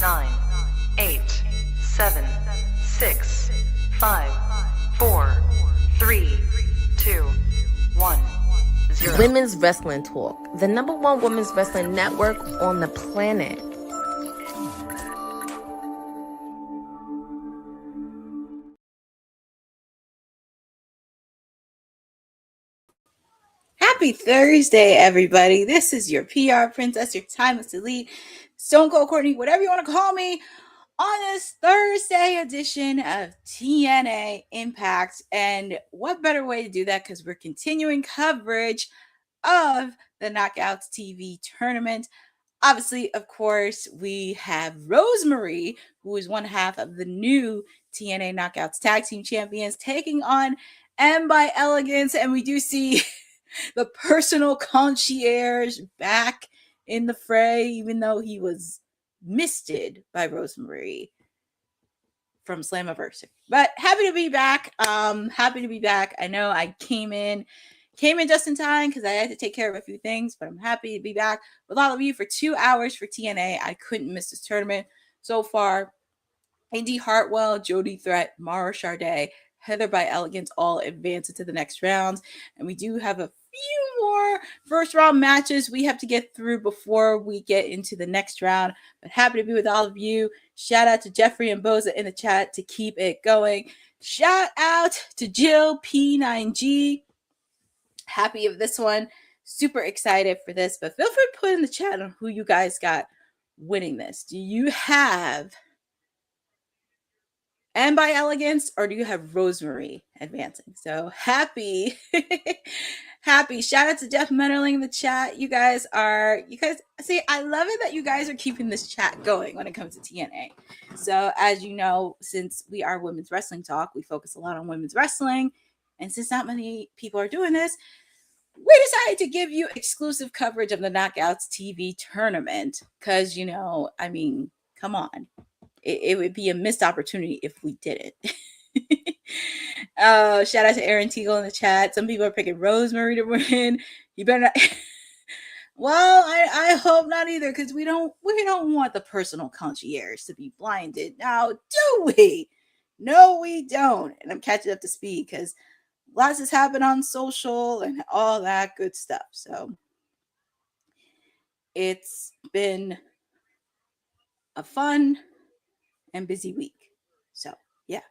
9, 8, 7, 6, 5, 4, 3, 2, 1, 0. Women's Wrestling Talk, the #1 women's wrestling network on the planet. Happy Thursday, everybody. This is your PR princess, your timeless elite, Stone Cold Courtney, whatever you want to call me, on this Thursday edition of TNA iMPACT. And what better way to do that, because we're continuing coverage of the Knockouts TV tournament. Obviously, of course, we have Rosemary, who is one half of the new TNA Knockouts Tag Team Champions, taking on by Elegance. And we do see the personal concierge back in the fray, even though he was misted by Rosemary from Slammiversary. But happy to be back. I know I came in just in time because I had to take care of a few things, but I'm happy to be back with all of you for 2 hours for TNA. I couldn't miss this tournament so far. Indy Hartwell, Jody Threat, Mara Charday, Heather by Elegance all advance into the next rounds. And we do have a few more first round matches we have to get through before we get into the next round. But happy to be with all of you. Shout out to Jeffrey and Boza in the chat to keep it going. Shout out to Jill P9G. Happy of this one. Super excited for this. But feel free to put in the chat on who you guys got winning this. Do you have by Elegance, or do you have Rosemary advancing? So happy. Shout out to Jeff Mennerling in the chat. You guys see, I love it that you guys are keeping this chat going when it comes to TNA. So as you know, since we are Women's Wrestling Talk, we focus a lot on women's wrestling. And since not many people are doing this, we decided to give you exclusive coverage of the Knockouts TV tournament. Because, come on. It would be a missed opportunity if we didn't. Shout out to Aaron Teagle in the chat. Some people are picking Rosemary to win. You better not. Well, I hope not either, because we don't want the personal concierge to be blinded. Now, do we? No, we don't. And I'm catching up to speed because lots has happened on social and all that good stuff. So it's been a fun and busy week. So yeah.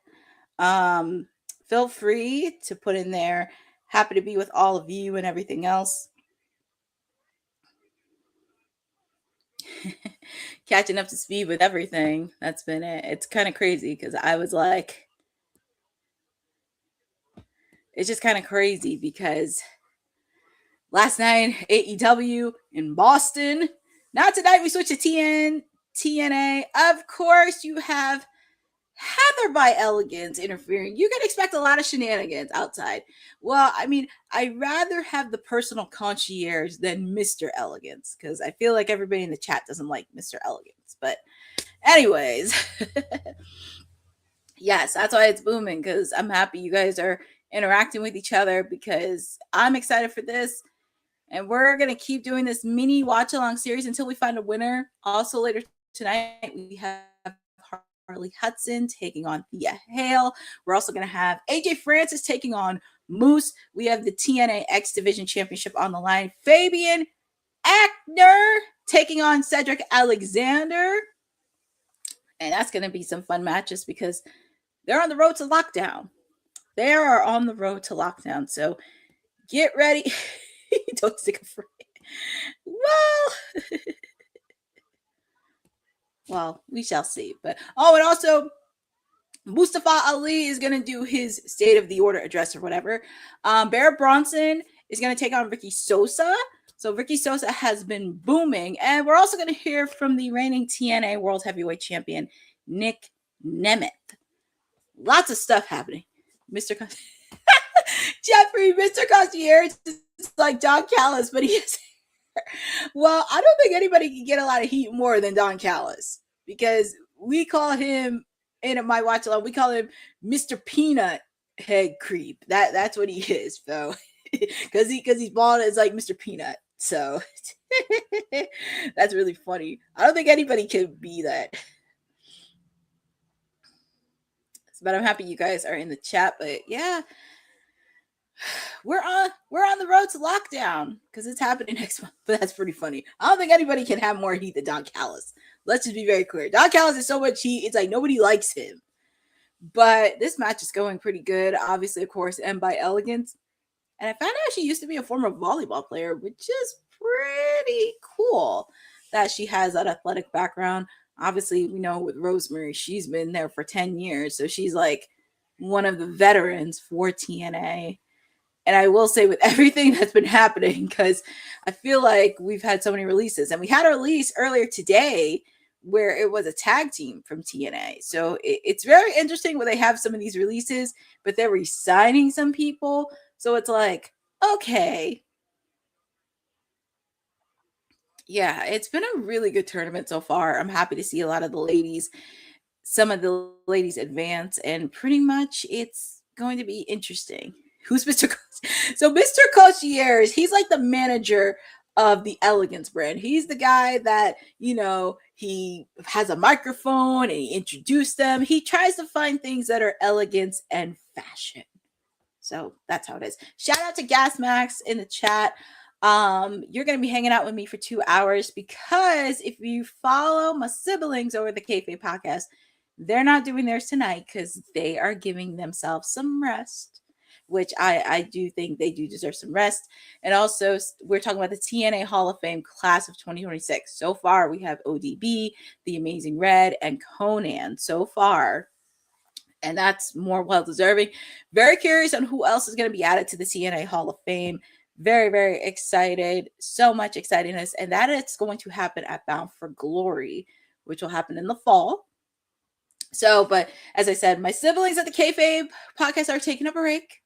Feel free to put in there. Happy to be with all of you and everything else. Catching up to speed with everything. That's been it. It's kind of crazy because I was like, it's just kind of crazy because last night, AEW in Boston. Now tonight we switch to TNA. Of course, you have Heather by Elegance interfering. You can expect a lot of shenanigans outside. Well, I'd rather have the personal concierge than Mr. Elegance, because I feel like everybody in the chat doesn't like Mr. Elegance. But anyways, yes, that's why it's booming, because I'm happy you guys are interacting with each other, because I'm excited for this. And we're going to keep doing this mini watch-along series until we find a winner. Also, later tonight, we have Harley Hudson taking on Thea Hale. We're also going to have AJ Francis taking on Moose. We have the TNA X Division Championship on the line. Fabian Aichner taking on Cedric Alexander. And that's going to be some fun matches because they're on the road to lockdown. They are on the road to lockdown. So get ready. Don't stick a friend. Well, we shall see. But and also Mustafa Ali is going to do his State of the Order address or whatever. Bear Bronson is going to take on Ricky Sosa. So Ricky Sosa has been booming. And we're also going to hear from the reigning TNA World Heavyweight Champion, Nick Nemeth. Lots of stuff happening. Jeffrey, Mr. Concierge is like Don Callis, but he is... Well, I don't think anybody can get a lot of heat more than Don Callis, because we call him, in my watch along, we call him Mr. Peanut Head Creep. That's what he is, though, because he's bald as like Mr. Peanut. So that's really funny. I don't think anybody can be that. But I'm happy you guys are in the chat. But yeah, we're on the road to lockdown because it's happening next month. But that's pretty funny. I don't think anybody can have more heat than Don Callis. Let's just be very clear. Don Callis is so much heat. It's like nobody likes him. But this match is going pretty good. Obviously, of course, and by Elegance. And I found out she used to be a former volleyball player, which is pretty cool that she has that athletic background. Obviously, we know with Rosemary, she's been there for 10 years. So she's like one of the veterans for TNA. And I will say with everything that's been happening, because I feel like we've had so many releases. And we had a release earlier today where it was a tag team from TNA. So it's very interesting where they have some of these releases, but they're re-signing some people. So it's like, okay. Yeah, it's been a really good tournament so far. I'm happy to see a lot of the ladies, some of the ladies advance, and pretty much it's going to be interesting. Who's Mr. So Mr. Concierge, he's like the manager of the Elegance brand. He's the guy that, you know, he has a microphone and he introduced them. He tries to find things that are elegance and fashion. So that's how it is. Shout out to Gasmax in the chat. You're going to be hanging out with me for 2 hours because if you follow my siblings over the Kayfabe podcast, they're not doing theirs tonight because they are giving themselves some rest, which I do think they do deserve some rest. And also, we're talking about the TNA Hall of Fame class of 2026. So far, we have ODB, The Amazing Red, and Conan so far. And that's more well-deserving. Very curious on who else is going to be added to the TNA Hall of Fame. Very, very excited. So much excitedness. And that it's going to happen at Bound for Glory, which will happen in the fall. So, but as I said, my siblings at the Kayfabe podcast are taking a break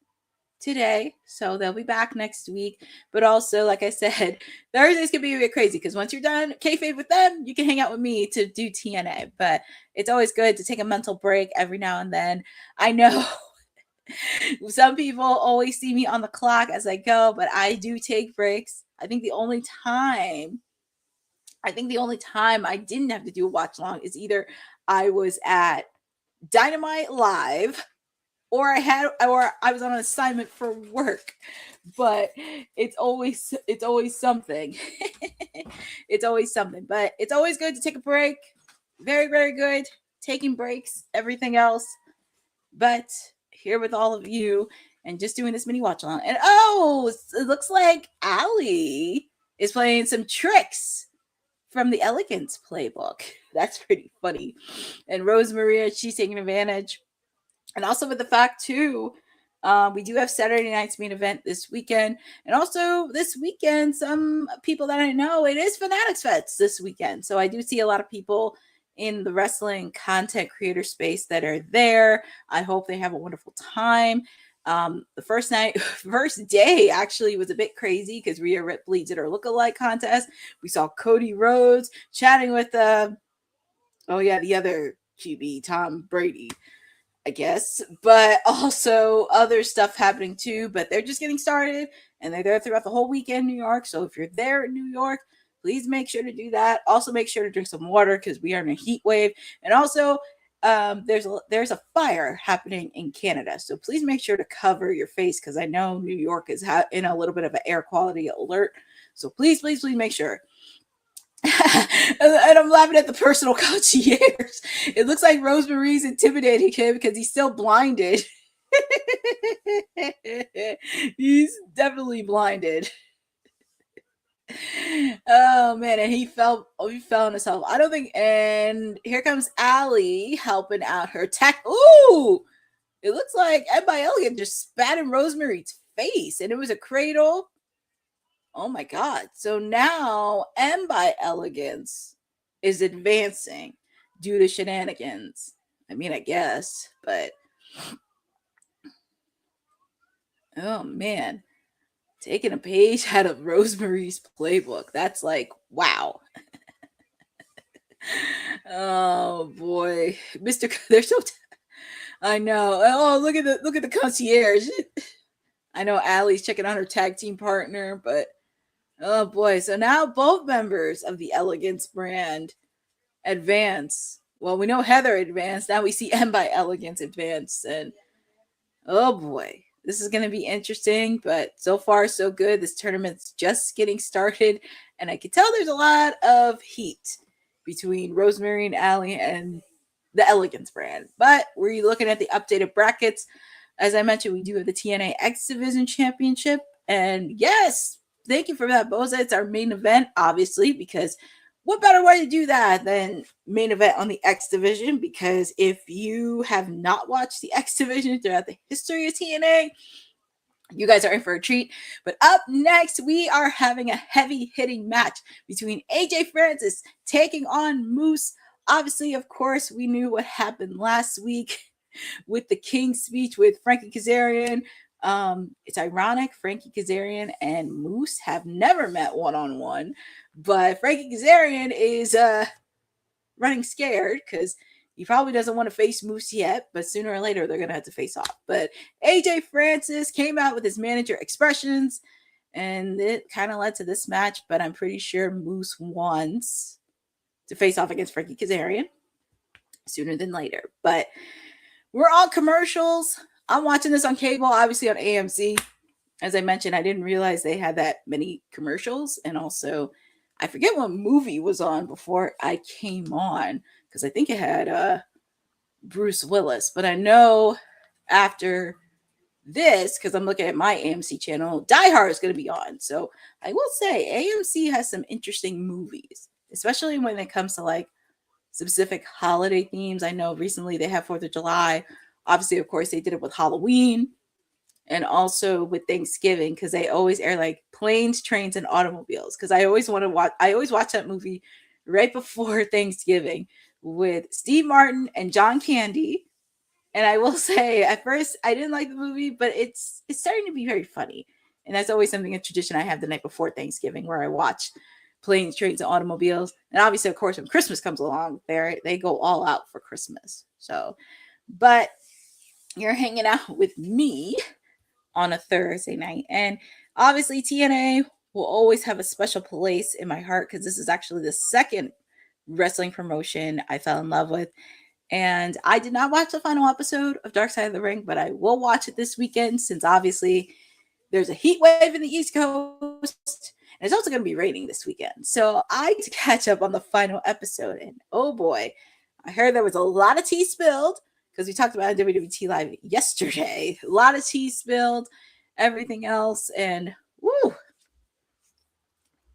today. So they'll be back next week. But also, like I said, Thursdays can be a bit crazy because once you're done Kayfabe with them, you can hang out with me to do TNA. But it's always good to take a mental break every now and then. I know some people always see me on the clock as I go, but I do take breaks. I think the only time I didn't have to do a watch along is either I was at Dynamite Live or I was on an assignment for work. But it's always something. It's always something. But it's always good to take a break. Very, very good. Taking breaks, everything else. But here with all of you and just doing this mini watch along. And it looks like Ali is playing some tricks from the Elegance playbook. That's pretty funny. And Rosemary, she's taking advantage. And also with the fact too, we do have Saturday night's main event this weekend. And also this weekend, some people that I know, it is Fanatics Fest this weekend. So I do see a lot of people in the wrestling content creator space that are there. I hope they have a wonderful time. The first day actually was a bit crazy because Rhea Ripley did her lookalike contest. We saw Cody Rhodes chatting with the other GB, Tom Brady, I guess, but also other stuff happening too. But they're just getting started and they're there throughout the whole weekend in New York. So if you're there in New York, please make sure to do that. Also make sure to drink some water because we are in a heat wave. And also there's a fire happening in Canada. So please make sure to cover your face because I know New York is in a little bit of an air quality alert. So please, please, please make sure. And I'm laughing at the personal concierge. It looks like Rosemary's intimidating him because he's still blinded. He's definitely blinded. Oh man, and he fell on himself. I don't think. And here comes Ali helping out her tech. Ooh, it looks like Ed by Elegant just spat in Rosemary's face, and it was a cradle. Oh my God. So now M by Elegance is advancing due to shenanigans. I mean, I guess, but oh man, taking a page out of Rosemary's playbook. That's like, wow. Oh boy. They're so I know. Oh, look at the concierge. I know Allie's checking on her tag team partner, but oh boy. So now both members of the Elegance brand advance Well, we know Heather advanced. Now we see M by Elegance advance. And oh boy, this is going to be interesting. But so far, so good. This tournament's just getting started. And I can tell there's a lot of heat between Rosemary and Ali and the Elegance brand. But we're looking at the updated brackets. As I mentioned, we do have the TNA X Division Championship. And yes, thank you for that, Boza. It's our main event, obviously, because what better way to do that than main event on the X Division? Because if you have not watched the X Division throughout the history of TNA, you guys are in for a treat. But up next, we are having a heavy-hitting match between AJ Francis taking on Moose. Obviously, of course, we knew what happened last week with the King's speech with Frankie Kazarian. It's ironic, Frankie Kazarian and Moose have never met one-on-one, but Frankie Kazarian is running scared because he probably doesn't want to face Moose yet, but sooner or later they're going to have to face off. But AJ Francis came out with his manager expressions, and it kind of led to this match, but I'm pretty sure Moose wants to face off against Frankie Kazarian sooner than later. But we're on commercials. I'm watching this on cable, obviously on AMC. As I mentioned, I didn't realize they had that many commercials. And also, I forget what movie was on before I came on, because I think it had Bruce Willis. But I know after this, because I'm looking at my AMC channel, Die Hard is going to be on. So I will say AMC has some interesting movies, especially when it comes to like specific holiday themes. I know recently they have 4th of July. Obviously, of course, they did it with Halloween and also with Thanksgiving, because they always air like Planes, Trains, and Automobiles. Because I always watch that movie right before Thanksgiving with Steve Martin and John Candy. And I will say, at first, I didn't like the movie, but it's starting to be very funny. And that's always something, a tradition I have the night before Thanksgiving, where I watch Planes, Trains, and Automobiles. And obviously, of course, when Christmas comes along, they go all out for Christmas. So, but you're hanging out with me on a Thursday night. And obviously, TNA will always have a special place in my heart, because this is actually the second wrestling promotion I fell in love with. And I did not watch the final episode of Dark Side of the Ring, but I will watch it this weekend, since obviously there's a heat wave in the East Coast. And it's also going to be raining this weekend. So I need to catch up on the final episode. And oh boy, I heard there was a lot of tea spilled, because we talked about WWT Live yesterday. A lot of tea spilled, everything else. And woo,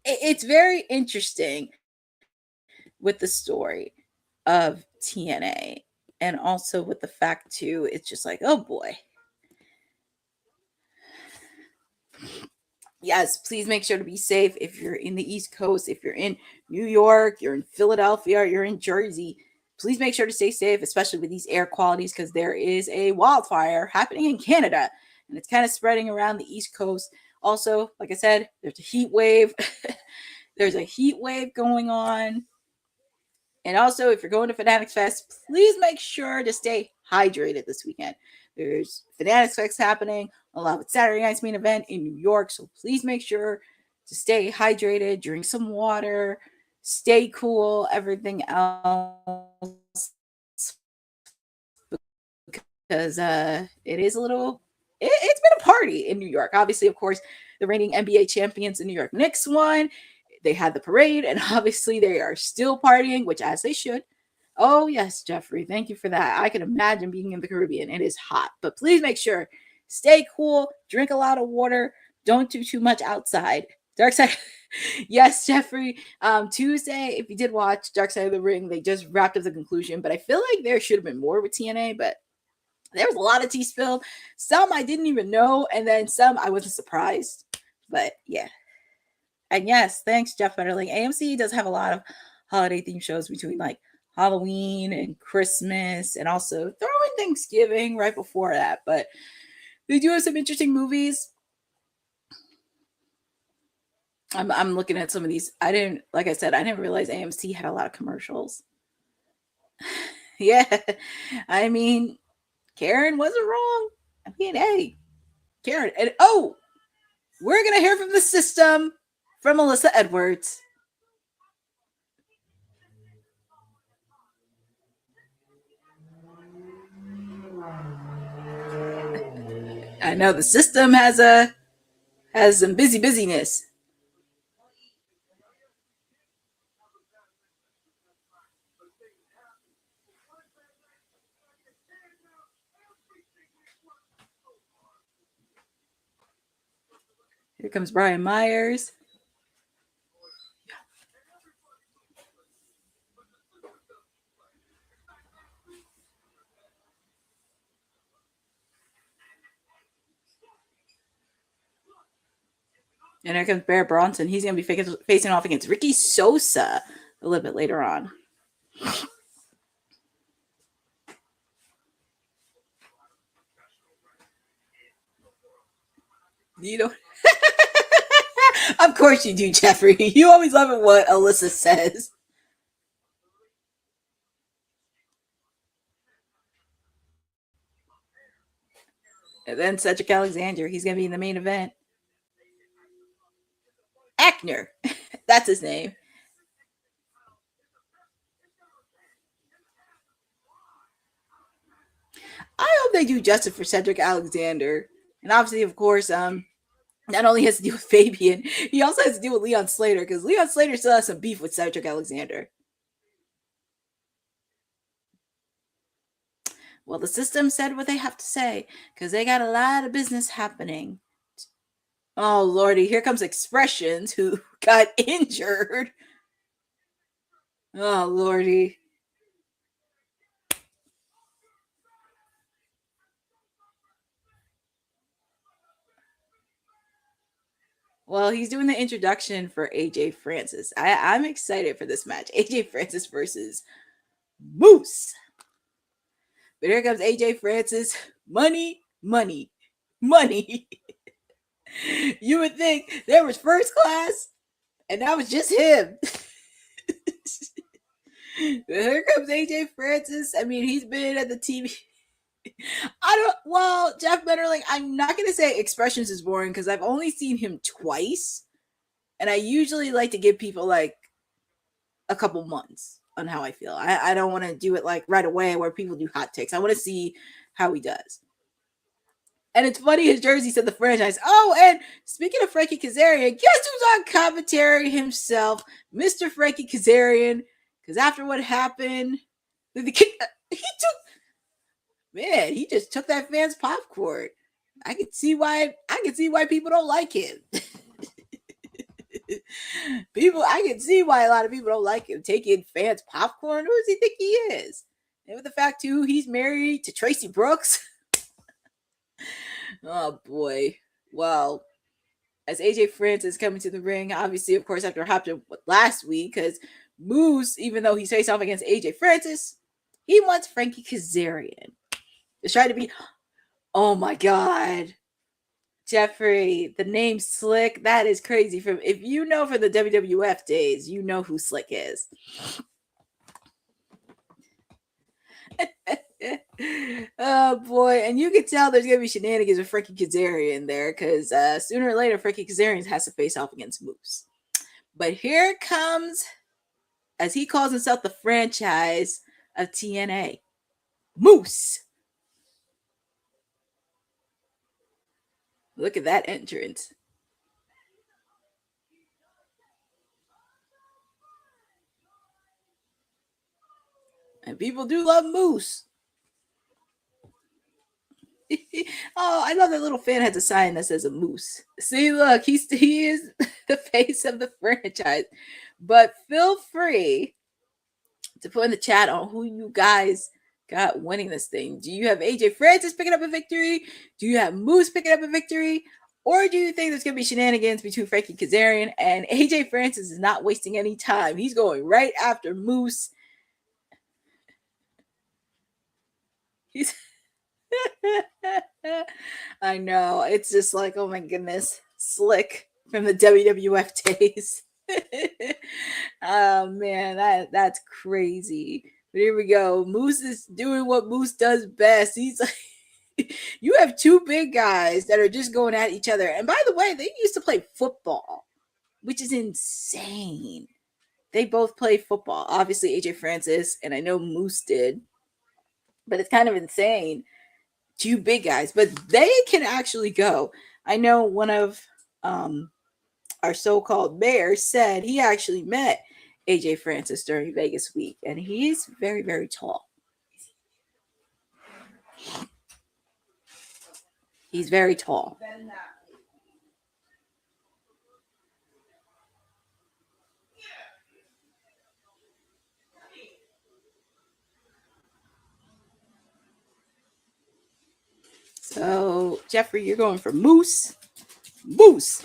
it's very interesting with the story of TNA. And also with the fact, too, it's just like, oh boy. Yes, please make sure to be safe if you're in the East Coast, if you're in New York, you're in Philadelphia, you're in Jersey. Please make sure to stay safe, especially with these air qualities, because there is a wildfire happening in Canada, and it's kind of spreading around the East Coast. Also, like I said, there's a heat wave. There's a heat wave going on. And also, if you're going to Fanatics Fest, please make sure to stay hydrated this weekend. There's Fanatics Fest happening along with Saturday night's main event in New York. So please make sure to stay hydrated, drink some water, stay cool, everything else. Because it is a little, it's been a party in New York. Obviously, of course, the reigning NBA champions, the New York Knicks, won. They had the parade, and obviously they are still partying, which as they should. Oh, yes, Jeffrey. Thank you for that. I can imagine being in the Caribbean. It is hot. But please make sure, stay cool, drink a lot of water, don't do too much outside. Dark Side. Yes, Jeffrey. Tuesday, if you did watch Dark Side of the Ring, they just wrapped up the conclusion. But I feel like there should have been more with TNA, but there was a lot of tea spilled. Some I didn't even know, and then some I wasn't surprised. But yeah. And yes, thanks, Jeff Fetterling. AMC does have a lot of holiday themed shows between like Halloween and Christmas, and also throw in Thanksgiving right before that. But they do have some interesting movies. I'm looking at some of these. Like I said, I didn't realize AMC had a lot of commercials. Yeah, I mean, Karen wasn't wrong. I mean, hey, Karen. And oh, we're going to hear from the system from Melissa Edwards. I know the system has some busyness. Here comes Brian Myers. And here comes Bear Bronson. He's going to be facing off against Ricky Sosa a little bit later on. You know, of course you do, Jeffrey. You always love it what Alyssa says. And then Cedric Alexander. He's going to be in the main event. Aichner. That's his name. I hope they do justice for Cedric Alexander. And obviously, of course, not only has to do with Fabian, he also has to do with Leon Slater, because Leon Slater still has some beef with Cedric Alexander. Well, the system said what they have to say, because they got a lot of business happening. Oh, Lordy, here comes Expressions, who got injured. Oh, Lordy. Well, he's doing the introduction for AJ Francis. I'm excited for this match. AJ Francis versus Moose. But here comes AJ Francis. Money, money, money. You would think there was first class, and that was just him. Here comes AJ Francis. I mean, he's been at the TV. Jeff Betterling, I'm not going to say Expressions is boring, because I've only seen him twice. And I usually like to give people like a couple months on how I feel. I don't want to do it like right away where people do hot takes. I want to see how he does. And it's funny, his jersey said the franchise. Oh, and speaking of Frankie Kazarian, guess who's on commentary himself? Mr. Frankie Kazarian. Because after what happened, he just took that fan's popcorn. I can see why people don't like him. I can see why a lot of people don't like him taking fans' popcorn. Who does he think he is? And with the fact too, he's married to Tracy Brooks. Oh boy. Well, as AJ Francis coming to the ring, obviously, of course, after hopping last week, because Moose, even though he's faced off against AJ Francis, he wants Frankie Kazarian. It's trying to be. Oh my God. Jeffrey, the name Slick, that is crazy. If you know from the WWF days, you know who Slick is. Oh boy, and you can tell there's gonna be shenanigans with Frankie Kazarian there, because sooner or later Frankie Kazarian has to face off against Moose. But here comes, as he calls himself, the franchise of TNA, Moose. Look at that entrance. And people do love Moose. Oh, I love that little fan has a sign that says a moose. See, look, he is the face of the franchise. But feel free to put in the chat on who you guys got winning this thing. Do you have AJ Francis picking up a victory? Do you have Moose picking up a victory? Or do you think there's going to be shenanigans between Frankie Kazarian and AJ Francis is not wasting any time? He's going right after Moose. I know. It's just like, oh my goodness. Slick from the WWF days. Oh man, that's crazy. But here we go. Moose is doing what Moose does best. He's like, you have two big guys that are just going at each other. And by the way, they used to play football, which is insane. They both play football. Obviously, AJ Francis, and I know Moose did. But it's kind of insane. two big guys, but they can actually go. I know one of our so-called mayors said he actually met AJ Francis during Vegas week, and he's very, very tall. He's very tall. So, Jeffrey, you're going for Moose. Moose.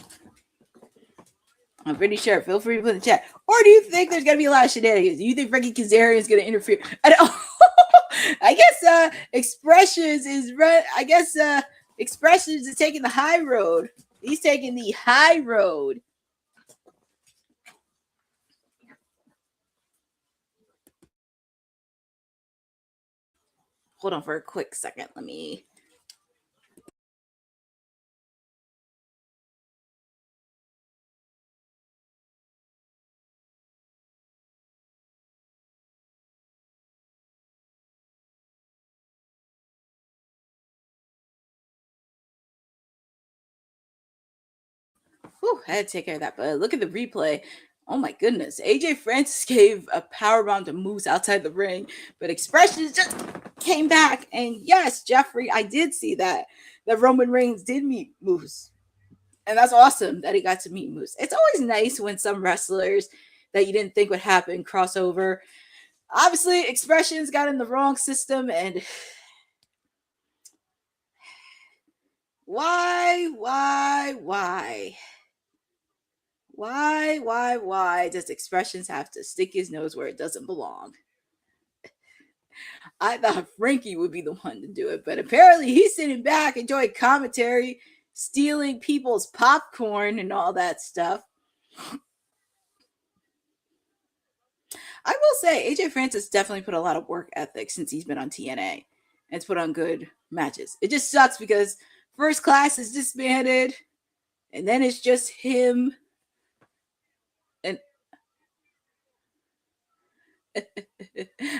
I'm pretty sure. Feel free to put in the chat. Or do you think there's going to be a lot of shenanigans? Do you think Frankie Kazarian is going to interfere? I guess Expressions is right. I guess Expressions is taking the high road. He's taking the high road. Hold on for a quick second. Let me. Whew, I had to take care of that. But look at the replay. Oh my goodness. AJ Francis gave a powerbomb to Moose outside the ring, but Expressions just came back. And yes, Jeffrey, I did see that Roman Reigns did meet Moose. And that's awesome that he got to meet Moose. It's always nice when some wrestlers that you didn't think would happen cross over. Obviously, Expressions got in the wrong system, and why does Expressions have to stick his nose where it doesn't belong? I thought Frankie would be the one to do it, but apparently he's sitting back enjoying commentary, stealing people's popcorn and all that stuff. I will say AJ Francis definitely put a lot of work ethic since he's been on TNA and it's put on good matches. It just sucks because First Class is disbanded and then it's just him. And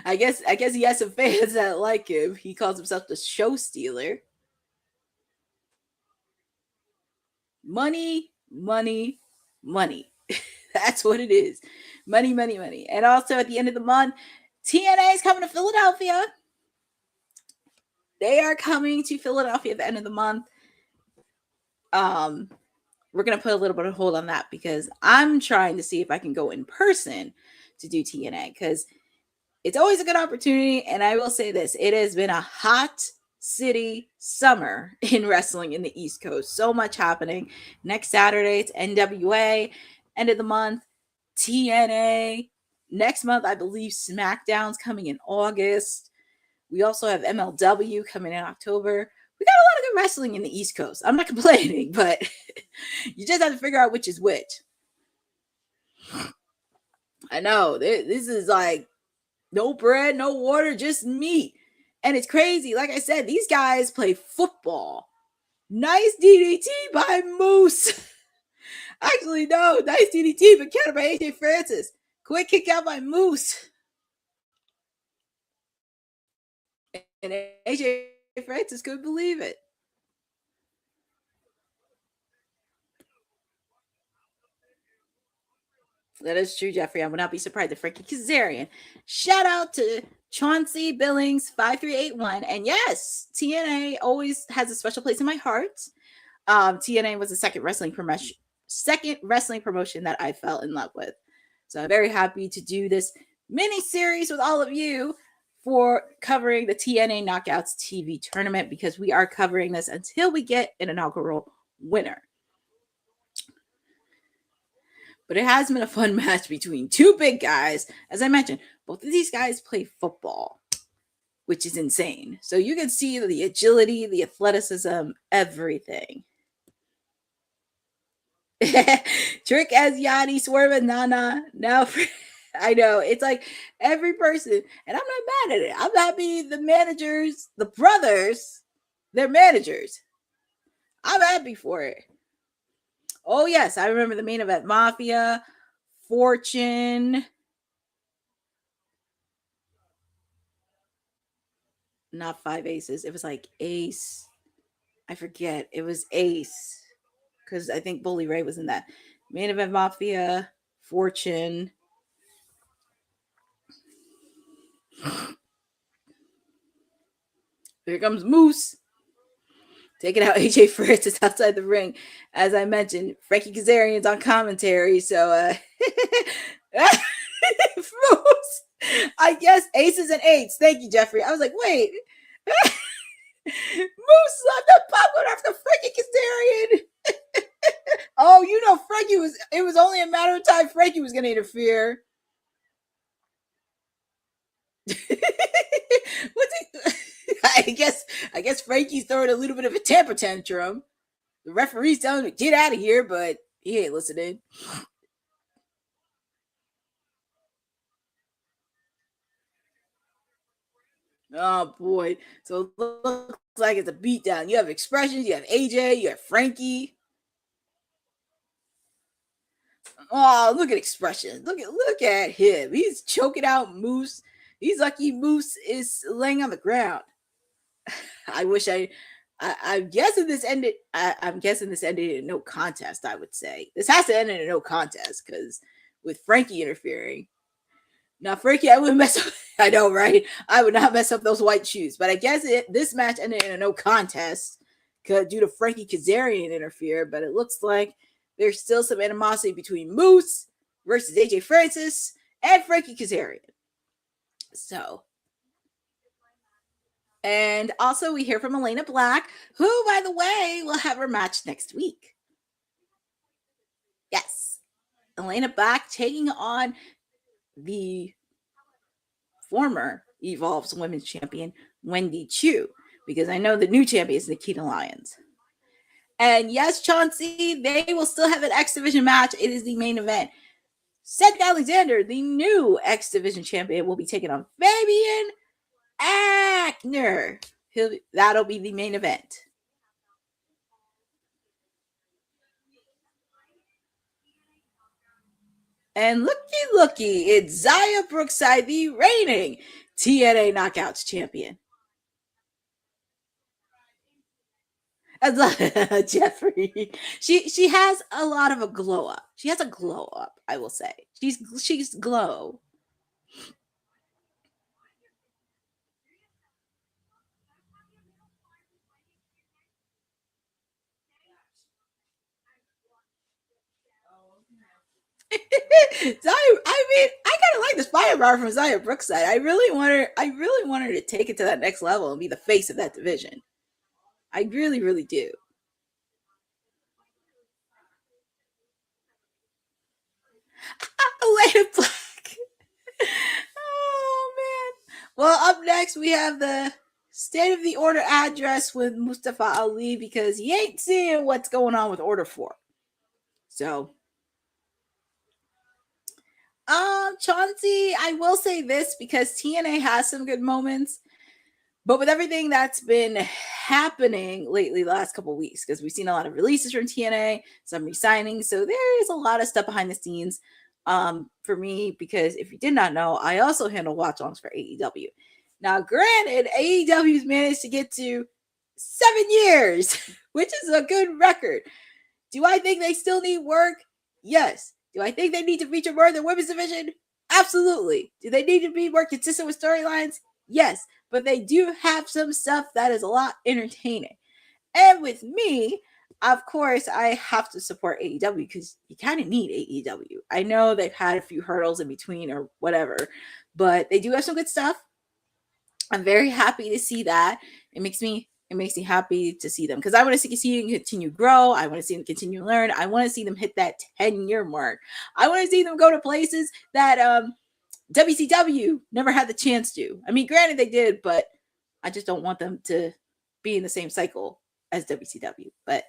I guess he has some fans that like him. He calls himself the show stealer. Money. That's what it is. Money. And also at the end of the month, TNA is coming to Philadelphia. They are coming to Philadelphia at the end of the month. We're going to put a little bit of hold on that because I'm trying to see if I can go in person to do TNA because it's always a good opportunity. And I will say this, it has been a hot city summer in wrestling in the East Coast. So much happening. Next Saturday, it's NWA. End of the month, TNA. Next month, I believe SmackDown's coming in August. We also have MLW coming in October. We got a lot of good wrestling in the East Coast. I'm not complaining, but you just have to figure out which is which. I know. This is like no bread, no water, just meat. And it's crazy. Like I said, these guys play football. Nice DDT by Moose. Actually, no. Nice DDT, but countered by AJ Francis. Quick kick out by Moose. And AJ Francis couldn't believe it. That is true, Jeffrey. I would not be surprised if Frankie Kazarian. Shout out to Chauncey Billings 5381. And yes, TNA always has a special place in my heart. TNA was the second wrestling promotion that I fell in love with. So I'm very happy to do this mini series with all of you for covering the TNA Knockouts TV tournament because we are covering this until we get an inaugural winner. But it has been a fun match between two big guys. As I mentioned, both of these guys play football, which is insane. So you can see the agility, the athleticism, everything. Trick Asiati, Swerve, Nana. Now, I know it's like every person, and I'm not mad at it. I'm happy the managers, the brothers, they're managers. I'm happy for it. Oh, yes. I remember the main event. Mafia, Fortune. not 5 aces. It was like ace. I forget. It was ace. Because I think Bully Ray was in that. Main Event Mafia, Fortune. Here comes Moose. Taking out AJ Francis outside the ring. As I mentioned, Frankie Kazarian's on commentary. So, Moose. I guess aces and eights. Thank you, Jeffrey. I was like, wait. Moose left the pop going after Frankie Kazarian. Oh, you know, it was only a matter of time Frankie was going to interfere. I guess Frankie's throwing a little bit of a temper tantrum. The referee's telling him to get out of here, but he ain't listening. Oh boy. So it looks like it's a beatdown. You have expressions, you have AJ, you have Frankie. Oh, look at expression. Look at him. He's choking out Moose. He's lucky Moose is laying on the ground. I'm guessing this ended. I'm guessing this ended in no contest. I would say this has to end in a no contest because with Frankie interfering. Now, Frankie, I wouldn't mess up. I know, right? I would not mess up those white shoes. But I guess this match ended in a no contest due to Frankie Kazarian interfere. But it looks like there's still some animosity between Moose versus AJ Francis and Frankie Kazarian. So. And also we hear from Elena Black, who, by the way, will have her match next week. Yes. Elena Black taking on the former Evolve's women's champion, Wendy Chu, because I know the new champion is Nikita Lyons. And yes, Chauncey, they will still have an X Division match. It is the main event. Cedric Alexander, the new X Division champion, will be taking on Fabian Aichner. That'll be the main event. And looky, it's Zaya Brookside, the reigning TNA Knockouts champion. Jeffrey, she has a lot of a glow up. She has a glow up, I will say. She's glow. I kind of like this firepower from Zaya Brookside. I really want her to take it to that next level and be the face of that division. I really, really do. Elena Black. Oh man. Well, up next we have the State of the Order address with Mustafa Ali because he ain't seeing what's going on with Order 4. So Chauncey, I will say this because TNA has some good moments, but with everything that's been happening lately the last couple of weeks, because we've seen a lot of releases from TNA, some re-signings, so there is a lot of stuff behind the scenes for me, because if you did not know, I also handle watch-alongs for AEW. Now, granted, AEW's managed to get to 7 years, which is a good record. Do I think they still need work? Yes. Do I think they need to feature more in the women's division? Absolutely. Do they need to be more consistent with storylines? Yes. But they do have some stuff that is a lot entertaining. And with me, of course, I have to support AEW because you kind of need AEW. I know they've had a few hurdles in between or whatever, but they do have some good stuff. I'm very happy to see that. It makes me happy to see them because I want to see them continue to grow. I want to see them continue to learn. I want to see them hit that 10-year mark. I want to see them go to places that WCW never had the chance to. I mean, granted they did, but I just don't want them to be in the same cycle as WCW. But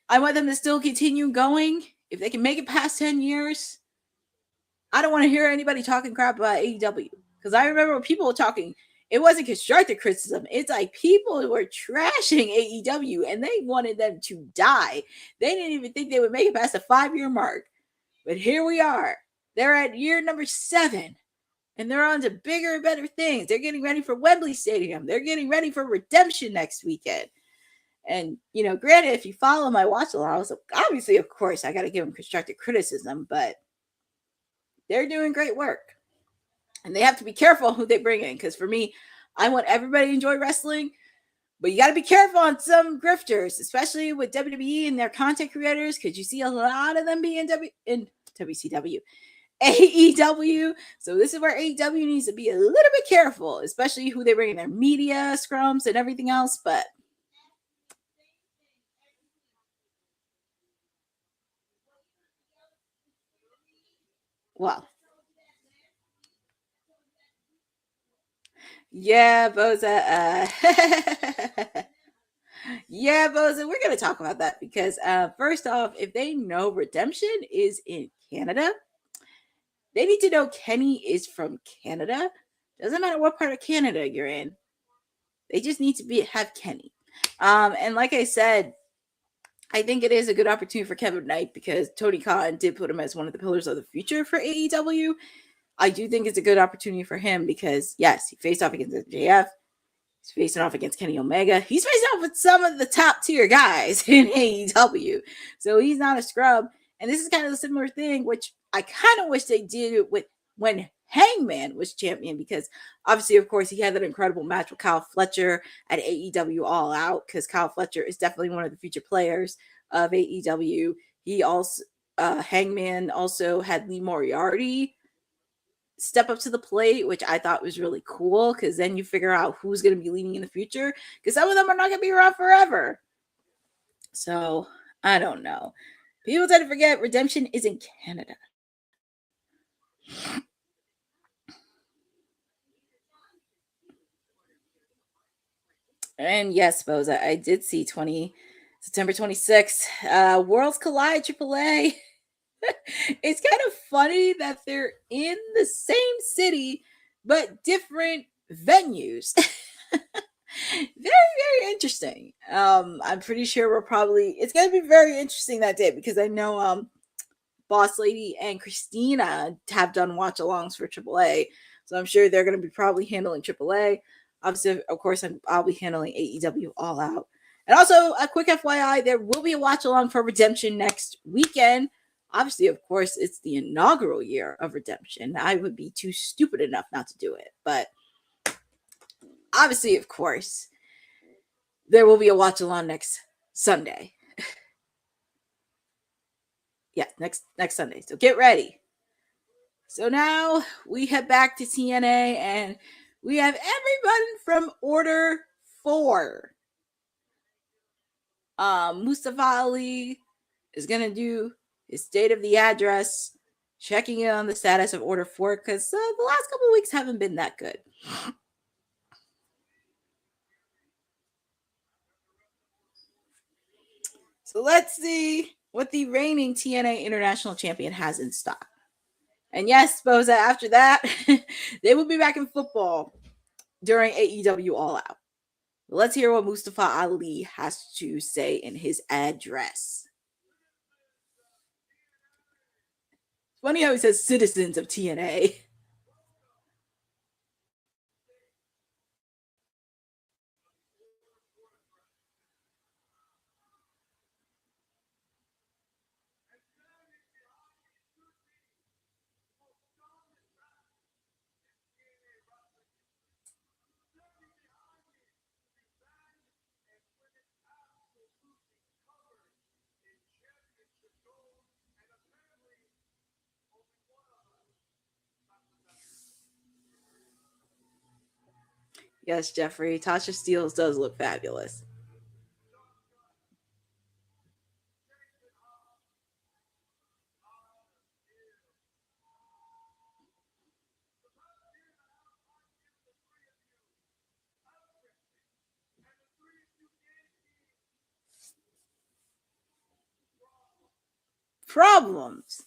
I want them to still continue going. If they can make it past 10 years, I don't want to hear anybody talking crap about AEW. Because I remember when people were talking, it wasn't constructive criticism. It's like people were trashing AEW and they wanted them to die. They didn't even think they would make it past the 5-year mark. But here we are. They're at year number 7. And they're on to bigger and better things. They're getting ready for Wembley Stadium. They're getting ready for Redemption next weekend. And, granted, if you follow my watch alongs, obviously, of course, I got to give them constructive criticism, but they're doing great work. And they have to be careful who they bring in. Because for me, I want everybody to enjoy wrestling, but you got to be careful on some grifters, especially with WWE and their content creators, because you see a lot of them being in WCW. AEW. So this is where AEW needs to be a little bit careful, especially who they bring in their media scrums and everything else. But well, yeah, Boza. Yeah, Boza. We're gonna talk about that because first off, if they know Redemption is in Canada, they need to know Kenny is from Canada. Doesn't matter what part of Canada you're in. They just need to have Kenny. And like I said, I think it is a good opportunity for Kevin Knight because Tony Khan did put him as one of the pillars of the future for AEW. I do think it's a good opportunity for him because, yes, he faced off against MJF. He's facing off against Kenny Omega. He's facing off with some of the top tier guys in AEW. So he's not a scrub. And this is kind of a similar thing, which I kind of wish they did with when Hangman was champion, because obviously, of course, he had that incredible match with Kyle Fletcher at AEW All Out, because Kyle Fletcher is definitely one of the future players of AEW. He also, Hangman also had Lee Moriarty step up to the plate, which I thought was really cool, because then you figure out who's going to be leading in the future, because some of them are not going to be around forever. So, I don't know. People tend to forget Redemption is in Canada. And yes, Boza, I did see September 26th, Worlds Collide AAA. It's kind of funny that they're in the same city, but different venues. Very, very interesting. I'm pretty sure it's going to be very interesting that day, because I know Boss Lady and Christina have done watch alongs for AAA. So I'm sure they're going to be probably handling AAA. Obviously, of course, I'll be handling AEW All Out. And also, a quick FYI, there will be a watch along for Redemption next weekend. Obviously, of course, it's the inaugural year of Redemption. I would be too stupid enough not to do it. But obviously, of course, there will be a watch along next Sunday. Yeah, next Sunday. So get ready. So now we head back to TNA, and we have everyone from Order 4. Mustafa Ali is going to do his state of the address, checking in on the status of Order 4, because the last couple of weeks haven't been that good. So let's see what the reigning TNA International Champion has in stock. And yes, Boza, after that, they will be back in football during AEW All Out. Let's hear what Mustafa Ali has to say in his address. It's funny how he says citizens of TNA. Yes, Jeffrey, Tasha Steelz does look fabulous. Problems.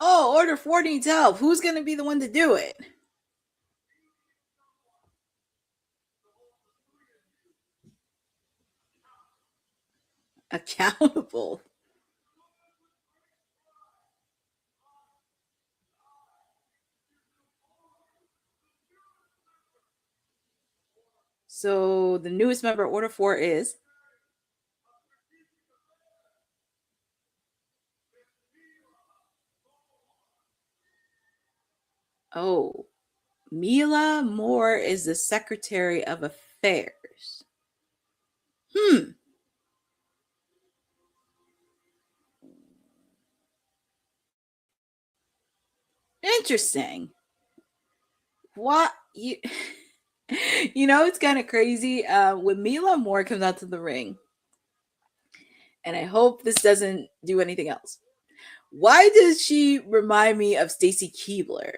Oh, Order 4 needs help. Who's going to be the one to do it? Accountable. So the newest member of Order 4 is? Oh, Mila Moore is the Secretary of Affairs. Interesting. What you you know, it's kind of crazy. When Mila Moore comes out to the ring, and I hope this doesn't do anything else. Why does she remind me of Stacy Keibler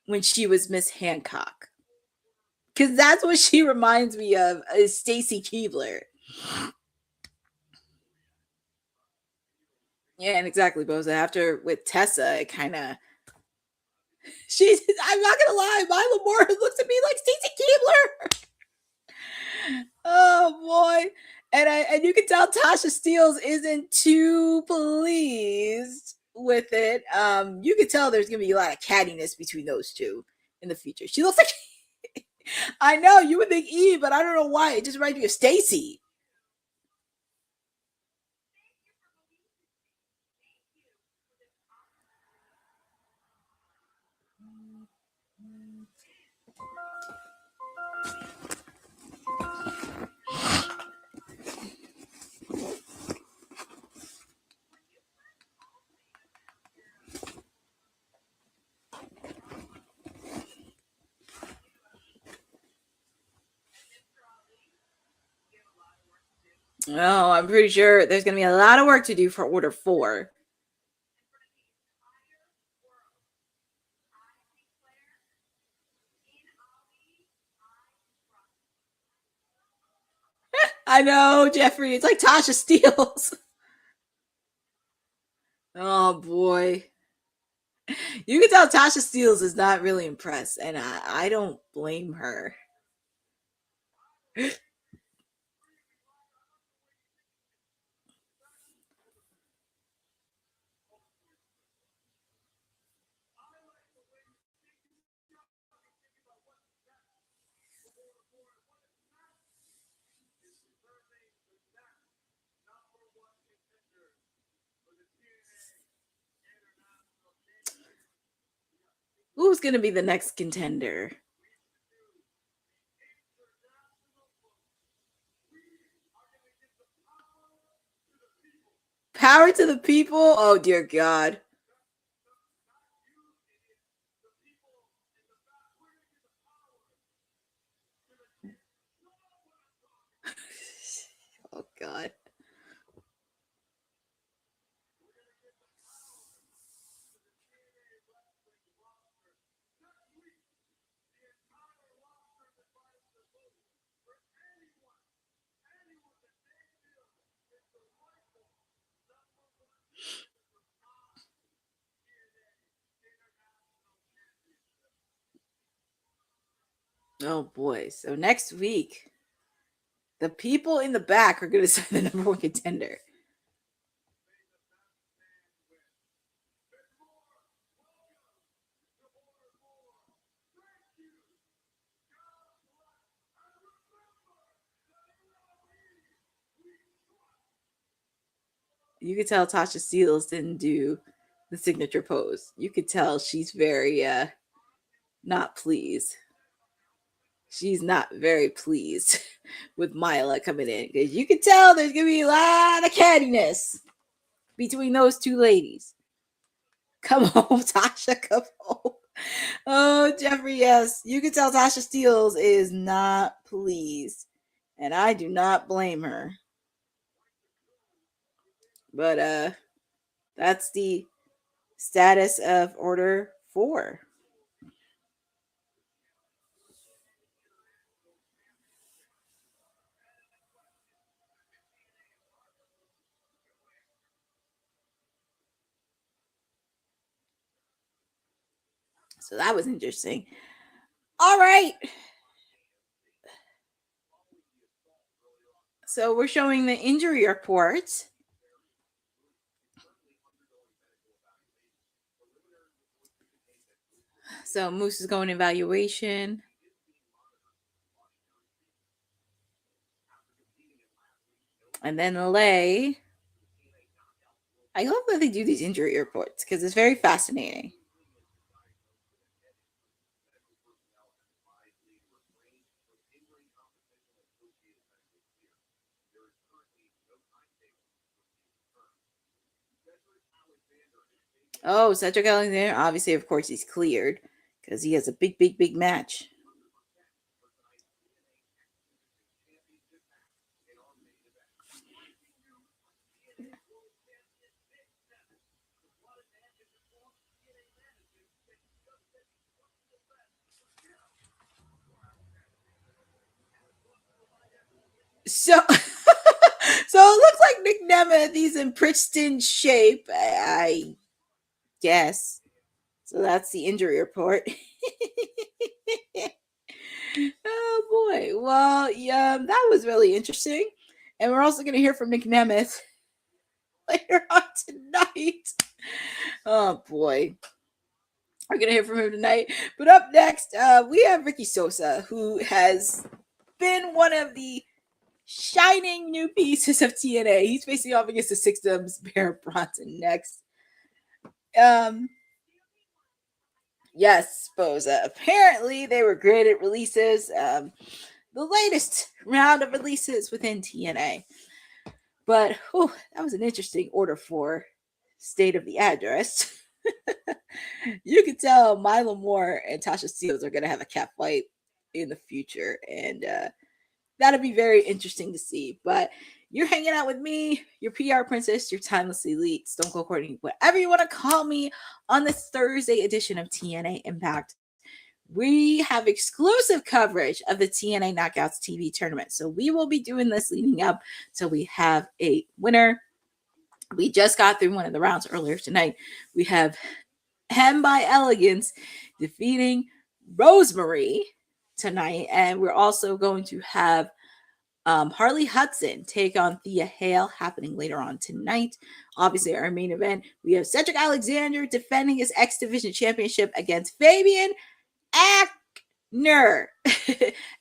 when she was Miss Hancock? Because that's what she reminds me of, is Stacy Keibler. Yeah, and exactly, Boza. After with Tessa, it kind of I'm not gonna lie, Mila Moore looks at me like Stacy Keibler. Oh boy. And you can tell Tasha Steeles isn't too pleased with it. You can tell there's gonna be a lot of cattiness between those two in the future. She looks like I know you would think Eve, but I don't know why. It just reminds me of Stacy. Oh, I'm pretty sure there's going to be a lot of work to do for Order 4. I know, Jeffrey. It's like Tasha Steeles. Oh, boy. You can tell Tasha Steeles is not really impressed, and I don't blame her. Who's going to be the next contender? Power to the people? Oh, dear God. Oh, God. Oh, boy. So next week, the people in the back are going to decide the number one contender. You could tell Tasha Steeles didn't do the signature pose. You could tell she's very not pleased. She's not very pleased with Mila coming in, because you can tell there's gonna be a lot of cattiness between those two ladies. Come home, Tasha, come home. Oh, Jeffrey, yes. You can tell Tasha Steeles is not pleased. And I do not blame her. But that's the status of Order 4. So that was interesting. All right. So we're showing the injury report. So Moose is going evaluation. And then Lay. I love that they do these injury reports because it's very fascinating. Oh, Cedric Alexander. Obviously, of course, he's cleared because he has a big match. So, so it looks like Nick Nemeth, he's in pristine shape, I guess. So that's the injury report. Oh boy. Well, yeah, that was really interesting. And we're also going to hear from Nick Nemeth later on tonight. Oh boy. We're going to hear from him tonight. But up next, we have Ricky Sosa, who has been one of the shining new pieces of TNA. He's facing off against the Six-Dubs Bear Bronson next. Yes, Boza. Apparently, they were great at releases. The latest round of releases within TNA. But that was an interesting order for state of the address. You can tell Milo Moore and Tasha Steeles are going to have a cat fight in the future. And that'll be very interesting to see. But you're hanging out with me, your PR princess, your timeless elite, Stone Cold Courtney, whatever you want to call me, on this Thursday edition of TNA Impact. We have exclusive coverage of the TNA Knockouts TV tournament. So we will be doing this leading up so we have a winner. We just got through one of the rounds earlier tonight. We have Hem by Elegance defeating Rosemary tonight. And we're also going to have Harley Hudson take on Thea happening later on tonight. Obviously, our main event, we have Cedric Alexander defending his X Division Championship against Fabian Aichner.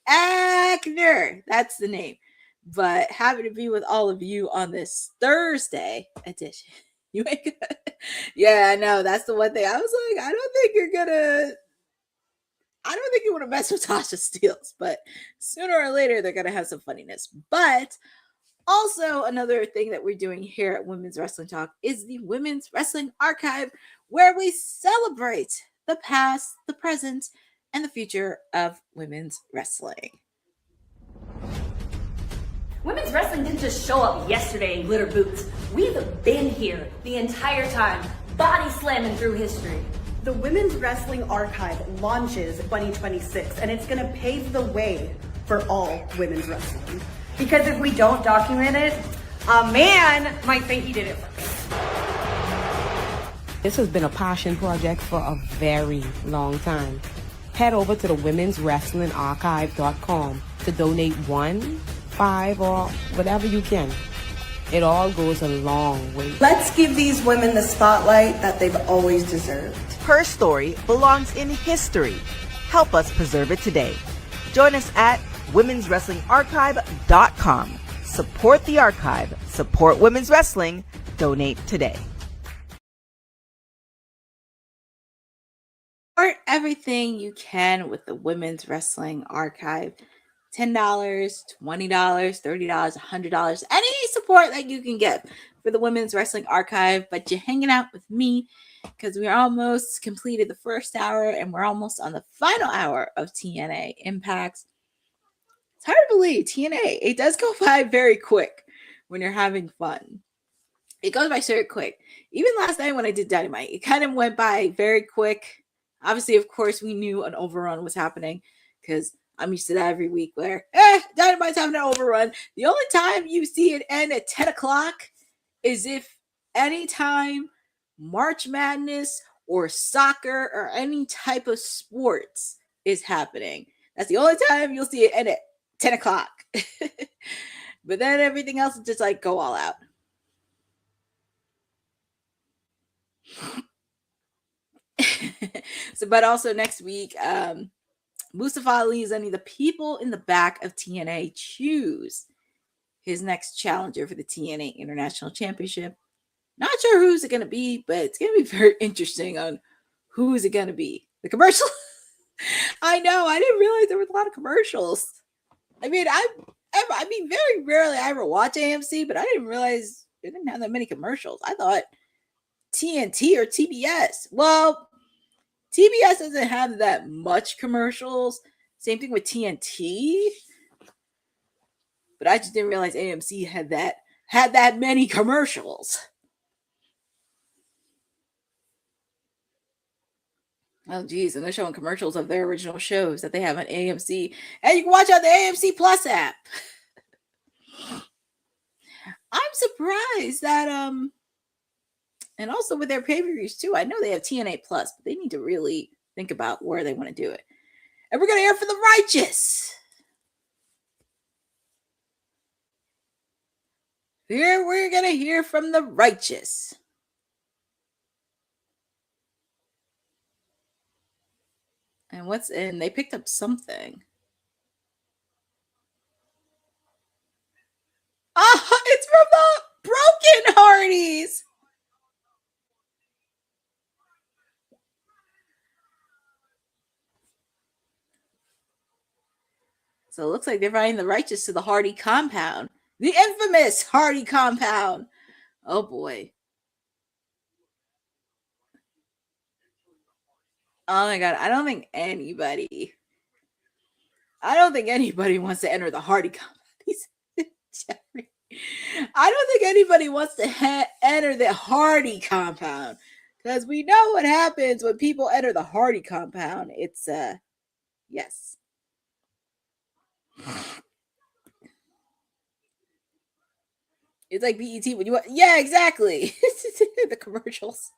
Aichner, that's the name. But happy to be with all of you on this Thursday edition. You ain't gonna... Yeah, I know. That's the one thing. I was like, I don't think you want to mess with Tasha Steeles, but sooner or later they're going to have some funniness. But also another thing that we're doing here at Women's Wrestling Talk is the Women's Wrestling Archive, where we celebrate the past, the present, and the future of women's wrestling. Women's wrestling didn't just show up yesterday in glitter boots. We've been here the entire time, body slamming through history. The Women's Wrestling Archive launches 2026, and it's going to pave the way for all women's wrestling. Because if we don't document it, a man might think he did it first. This has been a passion project for a very long time. Head over to the womenswrestlingarchive.com to donate 1, 5, or whatever you can. It all goes a long way. Let's give these women the spotlight that they've always deserved. Her story belongs in history. Help us preserve it today. Join us at womenswrestlingarchive.com. Support the archive. Support women's wrestling. Donate today. Support everything you can with the Women's Wrestling Archive. $10, $20, $30, $100, any support that you can get for the Women's Wrestling Archive. But you're hanging out with me because we almost completed the first hour and we're almost on the final hour of TNA Impact. It's hard to believe, TNA, it does go by very quick when you're having fun. It goes by so quick. Even last night when I did Dynamite, it kind of went by very quick. Obviously, of course, we knew an overrun was happening because I'm used to that every week where, Dynamite's having an overrun. The only time you see it end at 10 o'clock is if anytime March Madness or soccer or any type of sports is happening. That's the only time you'll see it end at 10 o'clock. But then everything else is just like go all out. So, but also next week, Mustafa Ali is letting the people in the back of TNA choose his next challenger for the TNA International Championship. Not sure who's it going to be, but it's going to be very interesting on who's it going to be. The commercial? I know. I didn't realize there was a lot of commercials. I mean, very rarely I ever watch AMC, but I didn't realize they didn't have that many commercials. I thought TNT or TBS. Well, TBS doesn't have that much commercials. Same thing with TNT. But I just didn't realize AMC had that many commercials. Oh, geez. And they're showing commercials of their original shows that they have on AMC. And you can watch on the AMC Plus app. I'm surprised that, and also with their pay-per-views too, I know they have TNA Plus, but they need to really think about where they want to do it. And we're going to hear from the Righteous. Here we're going to hear from the Righteous. And they picked up something. Ah, it's from the Broken Hardys. So it looks like they're inviting the Righteous to the Hardy compound. The infamous Hardy compound. Oh boy. Oh my God. I don't think anybody wants to enter the Hardy compound. I don't think anybody wants to enter the Hardy compound. Because we know what happens when people enter the Hardy compound. It's, yes. It's like BET when you want, yeah, exactly. The commercials.